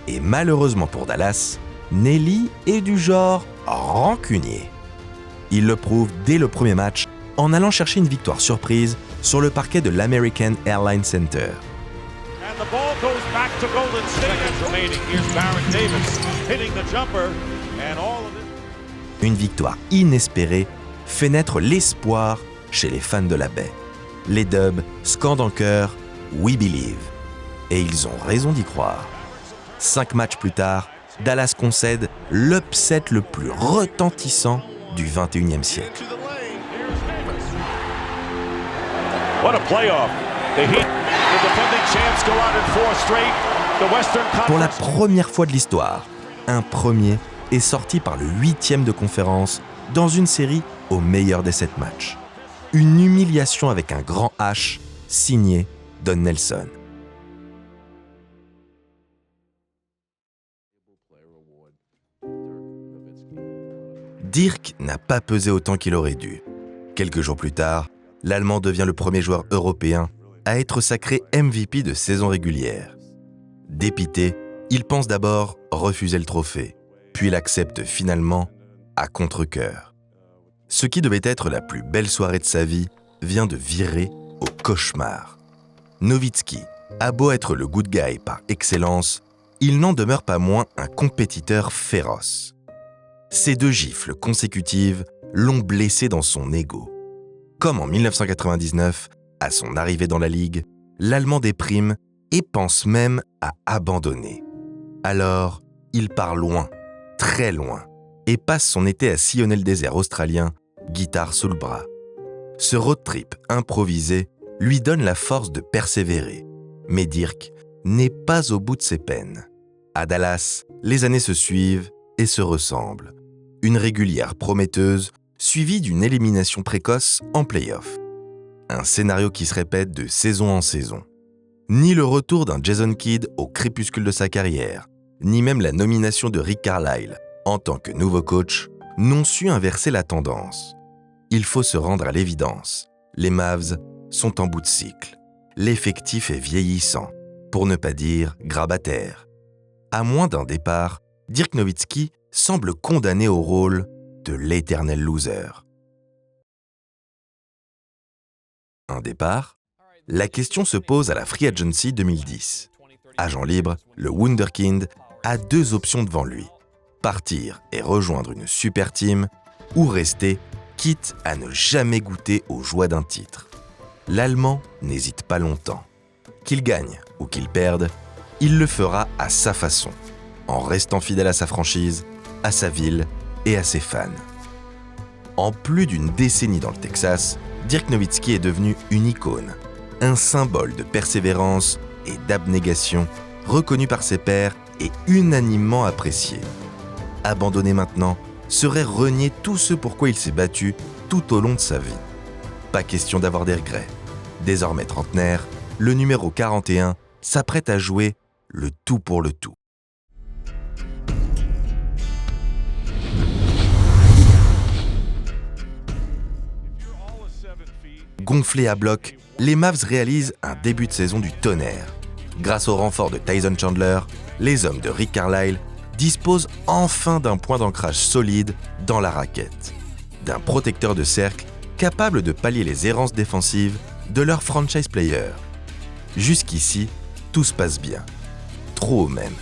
Speaker 1: Et malheureusement pour Dallas, Nelly est du genre rancunier. Il le prouve dès le premier match en allant chercher une victoire surprise sur le parquet de l'American Airlines Center.
Speaker 3: The ball goes back to Golden State. Seconds remaining. Here's Baron Davis hitting the jumper, and all of it.
Speaker 1: Une victoire inespérée fait naître l'espoir chez les fans de la baie. Les Dubs scandent en chœur « We Believe ». Et ils ont raison d'y croire. 5 matchs plus tard, Dallas concède l'upset le plus retentissant du XXIe siècle.
Speaker 3: What a playoff. The Heat, the defending champs, go out in 4 straight. The Western Conference.
Speaker 1: Pour la première fois de l'histoire, un premier est sorti par le 8e de conférence dans une série au meilleur des 7 matchs. Une humiliation avec un grand H, signé Don Nelson. Dirk n'a pas pesé autant qu'il aurait dû. Quelques jours plus tard, l'Allemand devient le premier joueur européen à être sacré MVP de saison régulière. Dépité, il pense d'abord refuser le trophée, puis l'accepte finalement à contre-cœur. Ce qui devait être la plus belle soirée de sa vie vient de virer au cauchemar. Nowitzki a beau être le good guy par excellence, il n'en demeure pas moins un compétiteur féroce. Ces 2 gifles consécutives l'ont blessé dans son ego. Comme en 1999, à son arrivée dans la Ligue, l'Allemand déprime et pense même à abandonner. Alors, il part loin, très loin, et passe son été à sillonner le désert australien, guitare sous le bras. Ce road trip improvisé lui donne la force de persévérer. Mais Dirk n'est pas au bout de ses peines. À Dallas, les années se suivent et se ressemblent. Une régulière prometteuse suivie d'une élimination précoce en play-off. Un scénario qui se répète de saison en saison. Ni le retour d'un Jason Kidd au crépuscule de sa carrière, ni même la nomination de Rick Carlisle en tant que nouveau coach n'ont su inverser la tendance. Il faut se rendre à l'évidence. Les Mavs sont en bout de cycle. L'effectif est vieillissant, pour ne pas dire grabataire. À moins d'un départ, Dirk Nowitzki semble condamné au rôle de l'éternel loser. Un départ? La question se pose à la Free Agency 2010. Agent libre, le Wunderkind a deux options devant lui. Partir et rejoindre une super team ou rester, quitte à ne jamais goûter aux joies d'un titre. L'Allemand n'hésite pas longtemps. Qu'il gagne ou qu'il perde, il le fera à sa façon, en restant fidèle à sa franchise, à sa ville et à ses fans. En plus d'une décennie dans le Texas, Dirk Nowitzki est devenu une icône, un symbole de persévérance et d'abnégation, reconnu par ses pairs et unanimement apprécié. Abandonner maintenant serait renier tout ce pourquoi il s'est battu tout au long de sa vie. Pas question d'avoir des regrets. Désormais trentenaire, le numéro 41 s'apprête à jouer le tout pour le tout. Gonflés à bloc, les Mavs réalisent un début de saison du tonnerre. Grâce au renfort de Tyson Chandler, les hommes de Rick Carlisle disposent enfin d'un point d'ancrage solide dans la raquette, d'un protecteur de cercle capable de pallier les errances défensives de leur franchise player. Jusqu'ici, tout se passe bien. Trop même.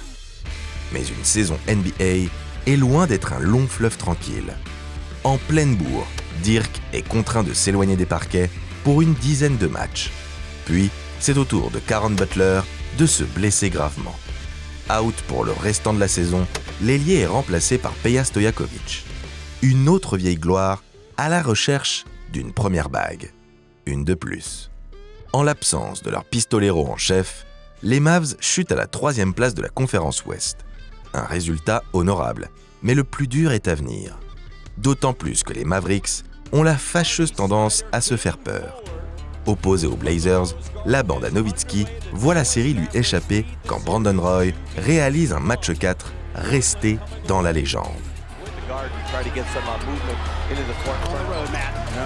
Speaker 1: Mais une saison NBA est loin d'être un long fleuve tranquille. En pleine bourre, Dirk est contraint de s'éloigner des parquets pour une dizaine de matchs. Puis, c'est au tour de Caron Butler de se blesser gravement. Out pour le restant de la saison, l'ailier est remplacé par Peja Stojakovic. Une autre vieille gloire à la recherche d'une première bague. Une de plus. En l'absence de leur pistolero en chef, les Mavs chutent à la 3e place de la conférence Ouest. Un résultat honorable, mais le plus dur est à venir. D'autant plus que les Mavericks ont la fâcheuse tendance à se faire peur. Opposé aux Blazers, la bande à Nowitzki voit la série lui échapper quand Brandon Roy réalise un match 4 resté dans la légende.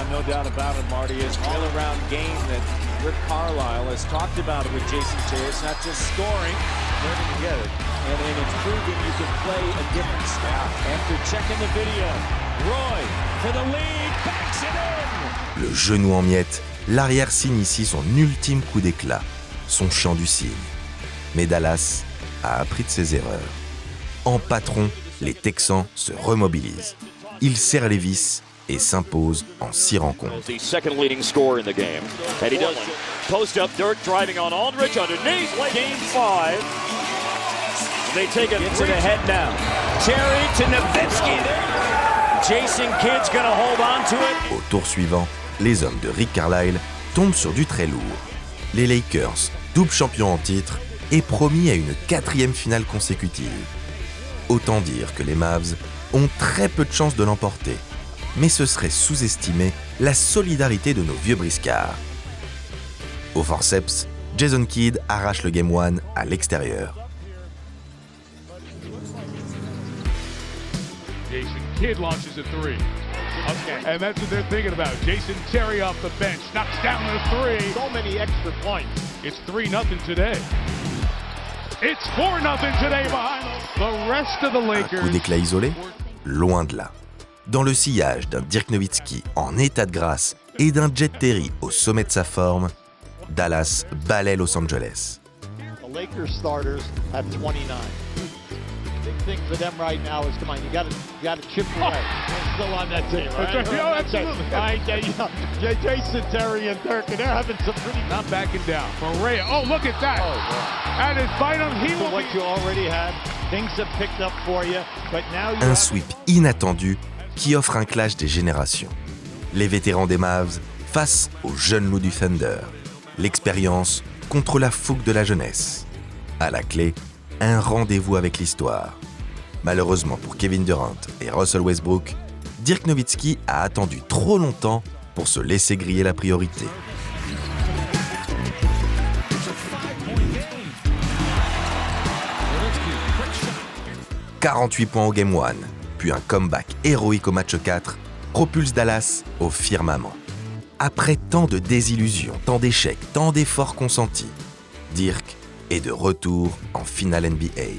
Speaker 4: No doubt about it, Marty. It's an all-around game that Rick Carlisle has talked about it with Jason Terry. It's not just scoring, learning to get it. And it's proven you can play a different style. After checking the video, Roy for the lead, backs it in!
Speaker 1: Le genou en miettes, l'arrière signe ici son ultime coup d'éclat, son chant du cygne. Mais Dallas a appris de ses erreurs. En patron, les Texans se remobilisent. Ils serrent les vis et s'impose en 6 rencontres.
Speaker 3: Second leading scorer in the game. And he does post up Dirk driving on Aldridge underneath. Game 5. They take it to the head now. Terry to Nowitzki. Jason Kidd's going to hold on to it.
Speaker 1: Au tour suivant, les hommes de Rick Carlisle tombent sur du très lourd. Les Lakers, double champions en titre, et promis à une 4e finale consécutive. Autant dire que les Mavs ont très peu de chances de l'emporter. Mais ce serait sous-estimer la solidarité de nos vieux briscards. Au forceps, Jason Kidd arrache le Game 1 à l'extérieur.
Speaker 18: Jason Kidd launches a 3. Okay. And that's what they're thinking about. Jason Terry off the bench, knocks down the 3. So many extra points. It's 3-0 today. It's 4-0 today behind the rest of the Lakers.
Speaker 1: Un coup d'éclat isolé? Loin de là. Dans le sillage d'un Dirk Nowitzki en état de grâce et d'un Jet Terry au sommet de sa forme, Dallas balaie Los Angeles.
Speaker 19: The Lakers starters have 29. Big thing for them right now is, come on, you got to chip away. They're still on that team, right?
Speaker 18: Oh, absolutely.
Speaker 19: Jason Terry and Dirk, and they're having some pretty...
Speaker 18: Not backing down. Correa, oh, look at that. At his Bynum, he will
Speaker 19: what you already had, things have picked up for you, but now you
Speaker 1: un sweep inattendu qui offre un clash des générations. Les vétérans des Mavs face aux jeunes loups du Thunder. L'expérience contre la fougue de la jeunesse. À la clé, un rendez-vous avec l'histoire. Malheureusement pour Kevin Durant et Russell Westbrook, Dirk Nowitzki a attendu trop longtemps pour se laisser griller la priorité. 48 points au Game 1, puis un comeback héroïque au match 4, propulse Dallas au firmament. Après tant de désillusions, tant d'échecs, tant d'efforts consentis, Dirk est de retour en finale NBA.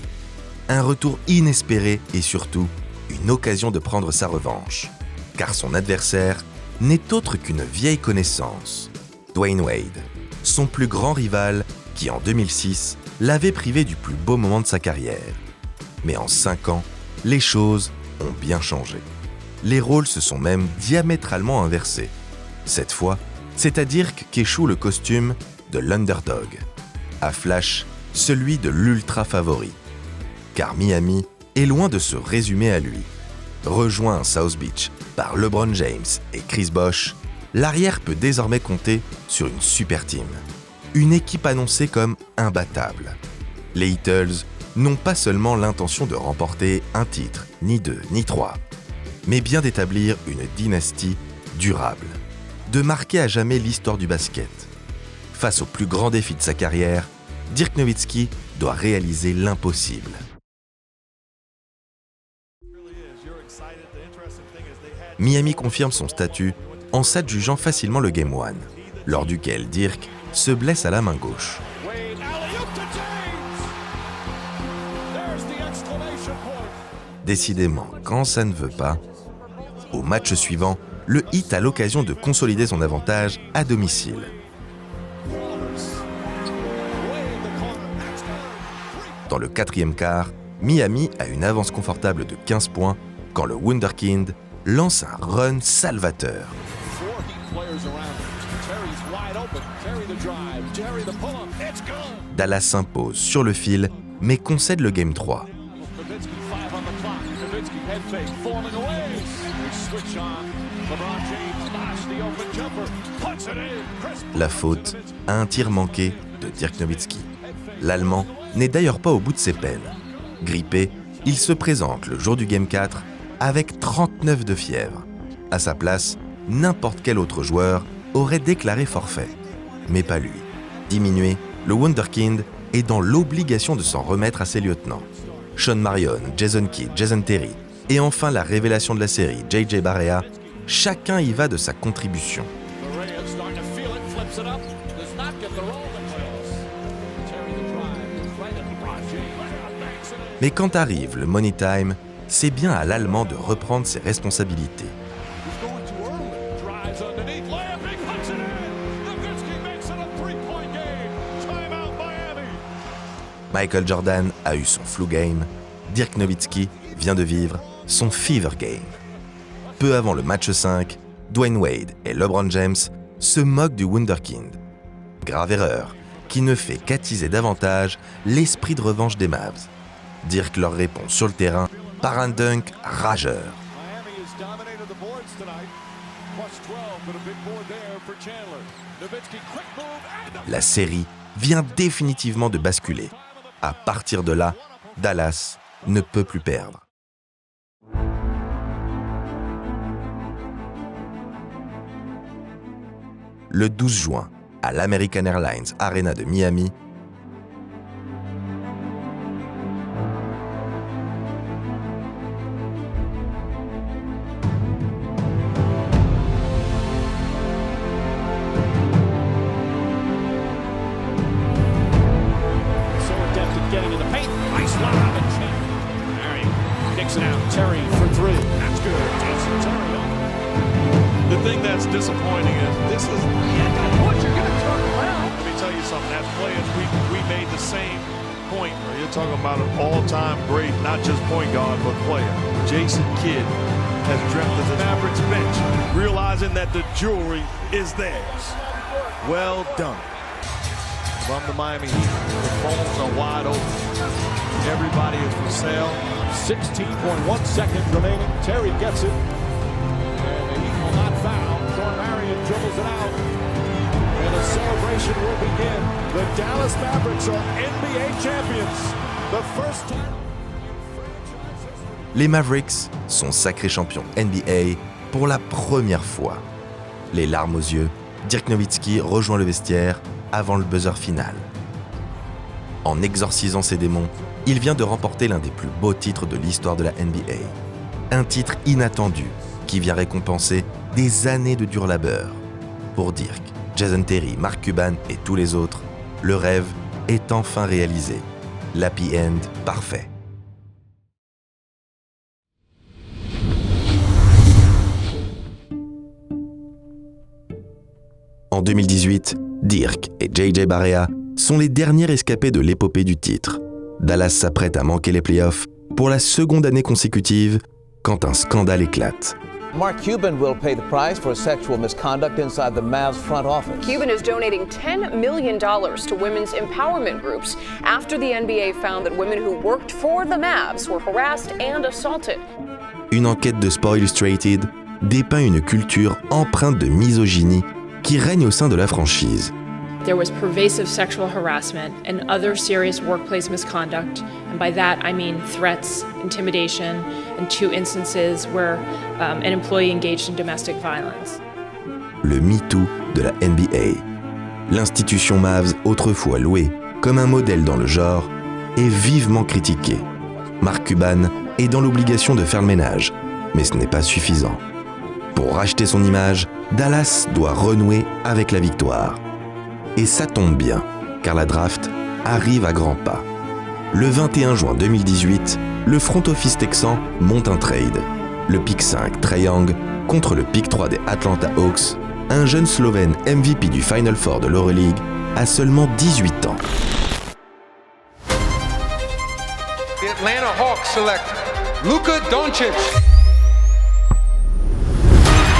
Speaker 1: Un retour inespéré et surtout une occasion de prendre sa revanche. Car son adversaire n'est autre qu'une vieille connaissance, Dwyane Wade, son plus grand rival qui en 2006 l'avait privé du plus beau moment de sa carrière. Mais en 5 ans, les choses ont bien changé. Les rôles se sont même diamétralement inversés. Cette fois, c'est à Dirk qu'échoue le costume de l'underdog. À Flash, celui de l'ultra favori. Car Miami est loin de se résumer à lui. Rejoint à South Beach par LeBron James et Chris Bosh, l'arrière peut désormais compter sur une super team. Une équipe annoncée comme imbattable. Les Heatles n'ont pas seulement l'intention de remporter un titre, ni 2, ni 3, mais bien d'établir une dynastie durable, de marquer à jamais l'histoire du basket. Face au plus grand défi de sa carrière, Dirk Nowitzki doit réaliser l'impossible. Miami confirme son statut en s'adjugeant facilement le Game 1, lors duquel Dirk se blesse à la main gauche. Décidément, quand ça ne veut pas, au match suivant, le Heat a l'occasion de consolider son avantage à domicile. Dans le 4e quart, Miami a une avance confortable de 15 points quand le Wunderkind lance un run salvateur. Dallas s'impose sur le fil, mais concède le Game 3. La faute à un tir manqué de Dirk Nowitzki. L'Allemand n'est d'ailleurs pas au bout de ses peines. Grippé, il se présente le jour du Game 4 avec 39 de fièvre. À sa place, n'importe quel autre joueur aurait déclaré forfait. Mais pas lui. Diminué, le Wunderkind est dans l'obligation de s'en remettre à ses lieutenants. Sean Marion, Jason Kidd, Jason Terry et enfin la révélation de la série, J.J. Barea, chacun y va de sa contribution. Mais quand arrive le money time, c'est bien à l'Allemand de reprendre ses responsabilités. Michael Jordan a eu son flu game, Dirk Nowitzki vient de vivre son fever game. Peu avant le match 5, Dwyane Wade et LeBron James se moquent du Wunderkind. Grave erreur, qui ne fait qu'attiser davantage l'esprit de revanche des Mavs. Dirk leur répond sur le terrain par un dunk rageur. La série vient définitivement de basculer. À partir de là, Dallas ne peut plus perdre. Le 12 juin, à l'American Airlines Arena de Miami,
Speaker 17: talking about an all-time great, not just point guard, but player. Jason Kidd has dreamt as a Mavericks bench, realizing that the jewelry is theirs. Well done. From the Miami Heat, the phones are wide open. Everybody is for sale.
Speaker 19: 16.1 seconds remaining. Terry gets it. And the Heat will not foul. Sean Marion dribbles it out. And the celebration will begin. The Dallas Mavericks are NBA champions. The first time.
Speaker 1: Les Mavericks sont sacrés champions NBA pour la première fois. Les larmes aux yeux, Dirk Nowitzki rejoint le vestiaire avant le buzzer final. En exorcisant ses démons, il vient de remporter l'un des plus beaux titres de l'histoire de la NBA. Un titre inattendu qui vient récompenser des années de dur labeur. Pour Dirk, Jason Terry, Mark Cuban et tous les autres, le rêve est enfin réalisé. L'happy end parfait. En 2018, Dirk et JJ Barea sont les derniers rescapés de l'épopée du titre. Dallas s'apprête à manquer les playoffs pour la seconde année consécutive quand un scandale éclate.
Speaker 20: Mark Cuban will pay the price for sexual misconduct inside the Mavs front office.
Speaker 21: Cuban is donating $10 million to women's empowerment groups after the NBA found that women who worked for the Mavs were harassed and assaulted.
Speaker 1: Une enquête de Sports Illustrated dépeint une culture empreinte de misogynie qui règne au sein de la franchise.
Speaker 22: There was pervasive sexual harassment and other serious workplace misconduct, and by that I mean threats, intimidation, and 2 instances where an employee engaged in domestic violence.
Speaker 1: Le MeToo de la NBA. L'institution Mavs, autrefois louée comme un modèle dans le genre, est vivement critiquée. Mark Cuban est dans l'obligation de faire le ménage, mais ce n'est pas suffisant. Pour racheter son image, Dallas doit renouer avec la victoire. Et ça tombe bien, car la draft arrive à grands pas. Le 21 juin 2018, le front office texan monte un trade. Le pick 5, Trae Young, contre le pick 3 des Atlanta Hawks, un jeune Slovène MVP du Final Four de l'Euroleague a seulement 18 ans.
Speaker 23: The Atlanta Hawks select Luka Doncic.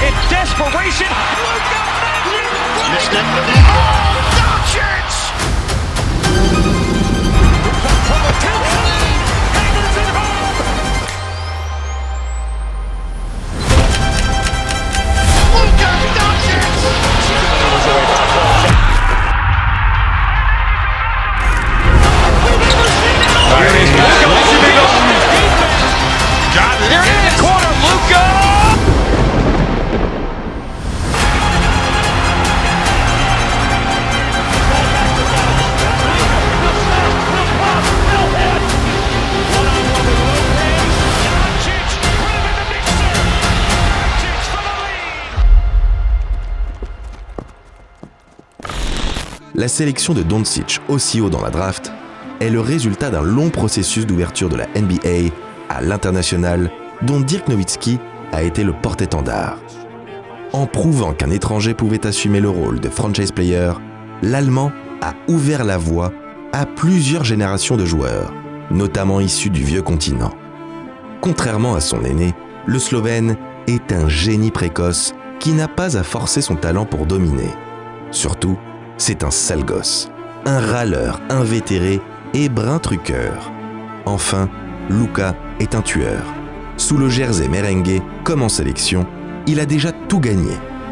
Speaker 3: In desperation, Luka Doncic!
Speaker 1: La sélection de Doncic aussi haut dans la draft est le résultat d'un long processus d'ouverture de la NBA à l'international dont Dirk Nowitzki a été le porte-étendard. En prouvant qu'un étranger pouvait assumer le rôle de franchise player, l'Allemand a ouvert la voie à plusieurs générations de joueurs, notamment issus du vieux continent. Contrairement à son aîné, le Slovène est un génie précoce qui n'a pas à forcer son talent pour dominer. Surtout, c'est un sale gosse, un râleur invétéré et brun truqueur. Enfin, Luka est un tueur. Sous le jersey merengue, comme en sélection, il a déjà tout gagné,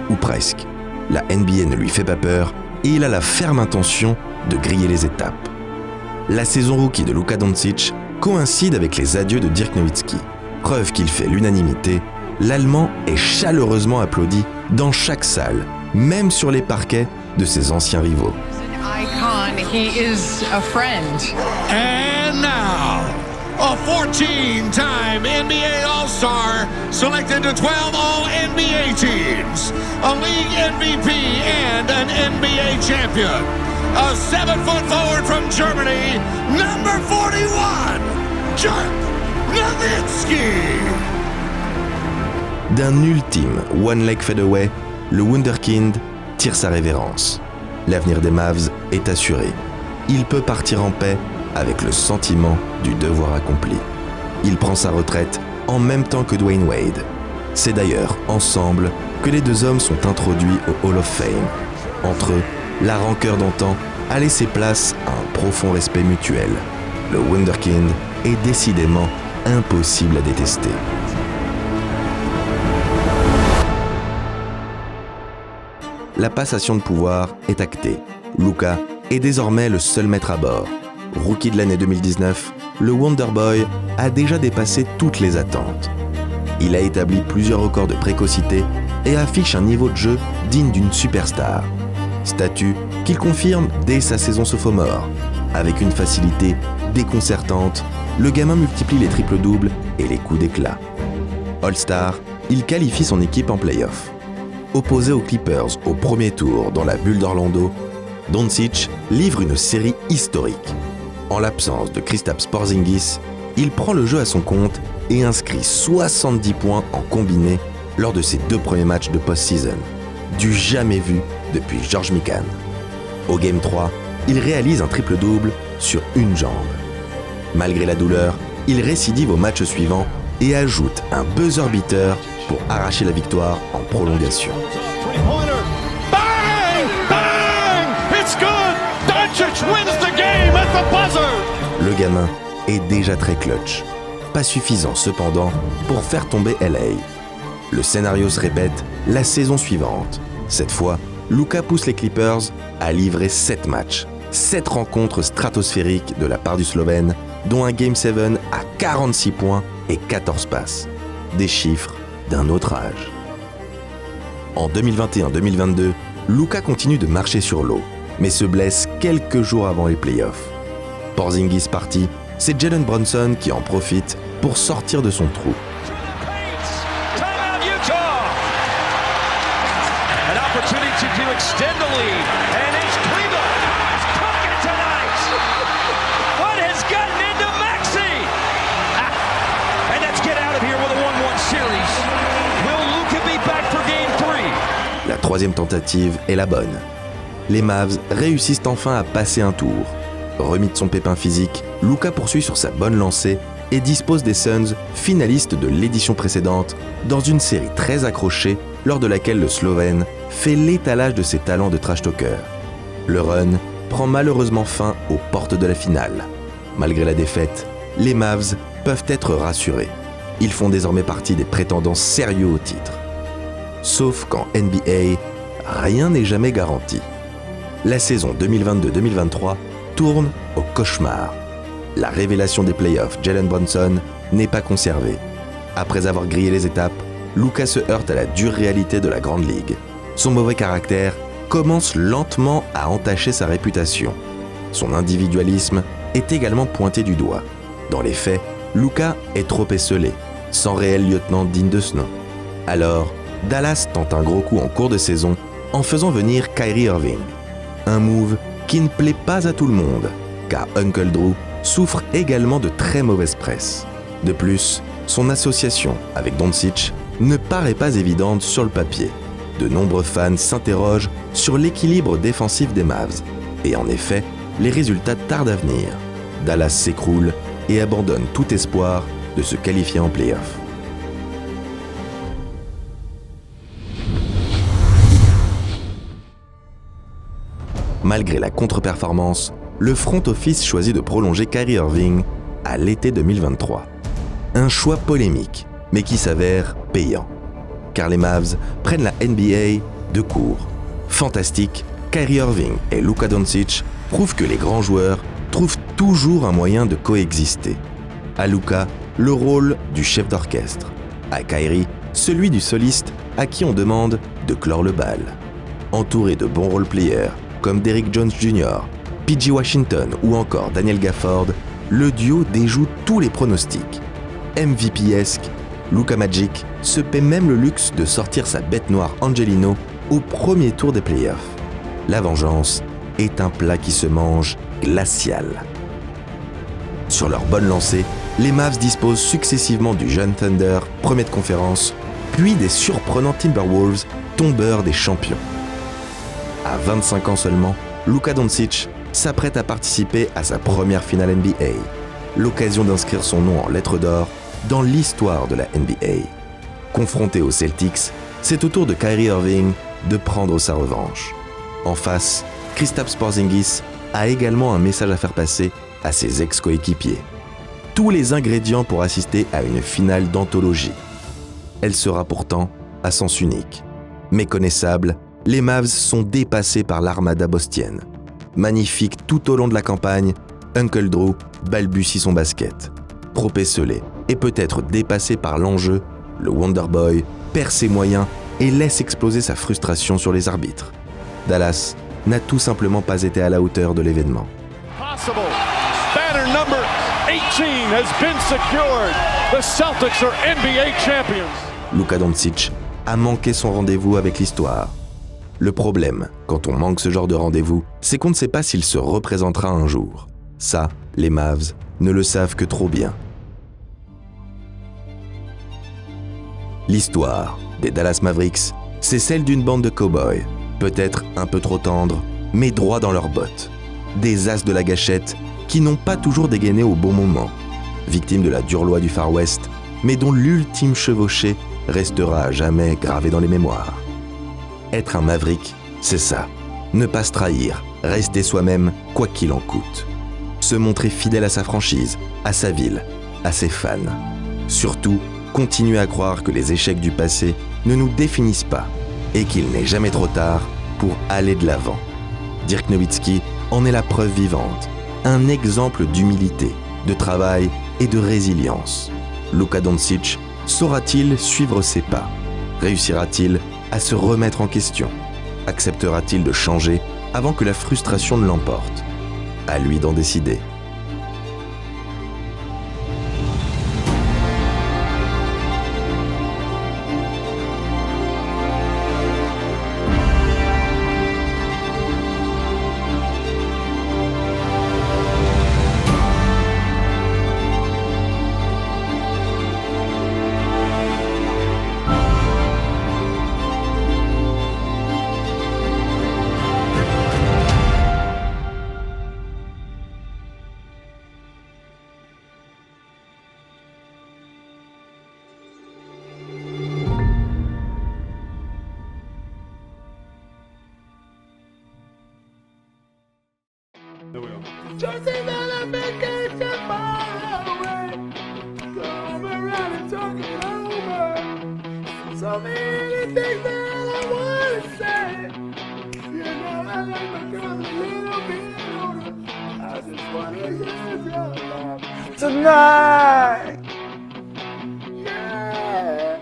Speaker 1: ou presque. La NBA ne lui fait pas peur et il a la ferme intention de griller les étapes. La saison rookie de Luka Doncic coïncide avec les adieux de Dirk Nowitzki. Preuve qu'il fait l'unanimité, l'Allemand est chaleureusement applaudi dans chaque salle, même sur les parquets de ses anciens rivaux.
Speaker 24: Icon, he is a friend.
Speaker 3: And now, a 14-time NBA All-Star selected to 12 All-NBA teams, a league MVP and an NBA champion, a 7-foot forward from Germany, number 41, Dirk Nowitzki.
Speaker 1: D'un ultime one-leg fadeaway, le Wunderkind tire sa révérence. L'avenir des Mavs est assuré. Il peut partir en paix avec le sentiment du devoir accompli. Il prend sa retraite en même temps que Dwayne Wade. C'est d'ailleurs ensemble que les deux hommes sont introduits au Hall of Fame. Entre eux, la rancœur d'antan a laissé place à un profond respect mutuel. Le Wunderkind est décidément impossible à détester. La passation de pouvoir est actée. Luka est désormais le seul maître à bord. Rookie de l'année 2019, le Wonderboy a déjà dépassé toutes les attentes. Il a établi plusieurs records de précocité et affiche un niveau de jeu digne d'une superstar. Statut qu'il confirme dès sa saison sophomore. Avec une facilité déconcertante, le gamin multiplie les triples-doubles et les coups d'éclat. All-Star, il qualifie son équipe en play-off. Opposé aux Clippers au premier tour dans la bulle d'Orlando, Doncic livre une série historique. En l'absence de Kristaps Porzingis, il prend le jeu à son compte et inscrit 70 points en combiné lors de ses 2 premiers matchs de post-season, du jamais vu depuis George Mikan. Au Game 3, il réalise un triple-double sur une jambe. Malgré la douleur, il récidive au match suivant et ajoute un buzzer beater pour arracher la victoire en prolongation.
Speaker 3: Bang! Bang! It's good! Doncic wins the game at the buzzer!
Speaker 1: Le gamin est déjà très clutch. Pas suffisant cependant pour faire tomber LA. Le scénario se répète la saison suivante. Cette fois, Luka pousse les Clippers à livrer 7 matchs, 7 rencontres stratosphériques de la part du Slovène, dont un Game 7 à 46 points et 14 passes. Des chiffres d'un autre âge. En 2021-2022, Luka continue de marcher sur l'eau, mais se blesse quelques jours avant les playoffs. Porzingis parti, c'est Jalen Brunson qui en profite pour sortir de son trou.
Speaker 3: Timeout Utah! An opportunity to extend the lead, and it's Cleveland is cooking tonight. What has gotten into Maxey? And let's get out of here with a 1-1 series. Will Luka be back for Game 3?
Speaker 1: La troisième tentative est la bonne. Les Mavs réussissent enfin à passer un tour. Remis de son pépin physique, Luka poursuit sur sa bonne lancée et dispose des Suns, finalistes de l'édition précédente, dans une série très accrochée lors de laquelle le Slovène fait l'étalage de ses talents de trash talker. Le run prend malheureusement fin aux portes de la finale. Malgré la défaite, les Mavs peuvent être rassurés. Ils font désormais partie des prétendants sérieux au titre. Sauf qu'en NBA, rien n'est jamais garanti. La saison 2022-2023 tourne au cauchemar. La révélation des playoffs, Jalen Brunson, n'est pas conservée. Après avoir grillé les étapes, Luka se heurte à la dure réalité de la Grande Ligue. Son mauvais caractère commence lentement à entacher sa réputation. Son individualisme est également pointé du doigt. Dans les faits, Luka est trop esseulé, sans réel lieutenant digne de ce nom. Alors, Dallas tente un gros coup en cours de saison en faisant venir Kyrie Irving. Un move qui ne plaît pas à tout le monde, car Uncle Drew souffre également de très mauvaise presse. De plus, son association avec Doncic ne paraît pas évidente sur le papier. De nombreux fans s'interrogent sur l'équilibre défensif des Mavs. Et en effet, les résultats tardent à venir. Dallas s'écroule et abandonne tout espoir de se qualifier en play-off. Malgré la contre-performance, le front office choisit de prolonger Kyrie Irving à l'été 2023. Un choix polémique, mais qui s'avère payant. Car les Mavs prennent la NBA de court. Fantastique, Kyrie Irving et Luka Doncic prouvent que les grands joueurs trouvent toujours un moyen de coexister. À Luka, le rôle du chef d'orchestre. À Kyrie, celui du soliste à qui on demande de clore le bal. Entouré de bons role-players comme Derrick Jones Jr., P.J. Washington ou encore Daniel Gafford, le duo déjoue tous les pronostics. MVP-esque, Luka Magic se paie même le luxe de sortir sa bête noire Angelino au premier tour des playoffs. La vengeance est un plat qui se mange glacial. Sur leur bonne lancée, les Mavs disposent successivement du jeune Thunder, premier de conférence, puis des surprenants Timberwolves, tombeurs des champions. À 25 ans seulement, Luka Doncic s'apprête à participer à sa première finale NBA, l'occasion d'inscrire son nom en lettres d'or dans l'histoire de la NBA. Confronté aux Celtics, c'est au tour de Kyrie Irving de prendre sa revanche. En face, Kristaps Porzingis a également un message à faire passer à ses ex-coéquipiers. Tous les ingrédients pour assister à une finale d'anthologie. Elle sera pourtant à sens unique. Méconnaissables, les Mavs sont dépassés par l'armada bostienne. Magnifique tout au long de la campagne, Uncle Drew balbutie son basket. Trop esselé et peut-être dépassé par l'enjeu, le Wonderboy perd ses moyens et laisse exploser sa frustration sur les arbitres. Dallas n'a tout simplement pas été à la hauteur de l'événement.
Speaker 19: possible. Banner number 18 has been secured. The Celtics are NBA champions.
Speaker 1: Luka Doncic a manqué son rendez-vous avec l'histoire. Le problème, quand on manque ce genre de rendez-vous, c'est qu'on ne sait pas s'il se représentera un jour. Ça, les Mavs ne le savent que trop bien. L'histoire des Dallas Mavericks, c'est celle d'une bande de cow-boys, peut-être un peu trop tendres, mais droits dans leurs bottes. Des as de la gâchette qui n'ont pas toujours dégainé au bon moment, victimes de la dure loi du Far West, mais dont l'ultime chevauchée restera à jamais gravée dans les mémoires. Être un Maverick, c'est ça. Ne pas se trahir, rester soi-même quoi qu'il en coûte. Se montrer fidèle à sa franchise, à sa ville, à ses fans. Surtout, continuer à croire que les échecs du passé ne nous définissent pas et qu'il n'est jamais trop tard pour aller de l'avant. Dirk Nowitzki en est la preuve vivante, un exemple d'humilité, de travail et de résilience. Luka Doncic saura-t-il suivre ses pas? Réussira-t-il à se remettre en question? Acceptera-t-il de changer avant que la frustration ne l'emporte? À lui d'en décider.
Speaker 3: Just ain't that a vacation far away. Come around and talk it over. So many things that I wanna say. You know I like my girl a little bit older. I just wanna use your love tonight. Yeah.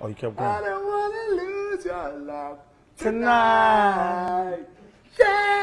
Speaker 2: Oh, you kept
Speaker 3: I
Speaker 2: going.
Speaker 3: don't wanna lose your love tonight. Yeah.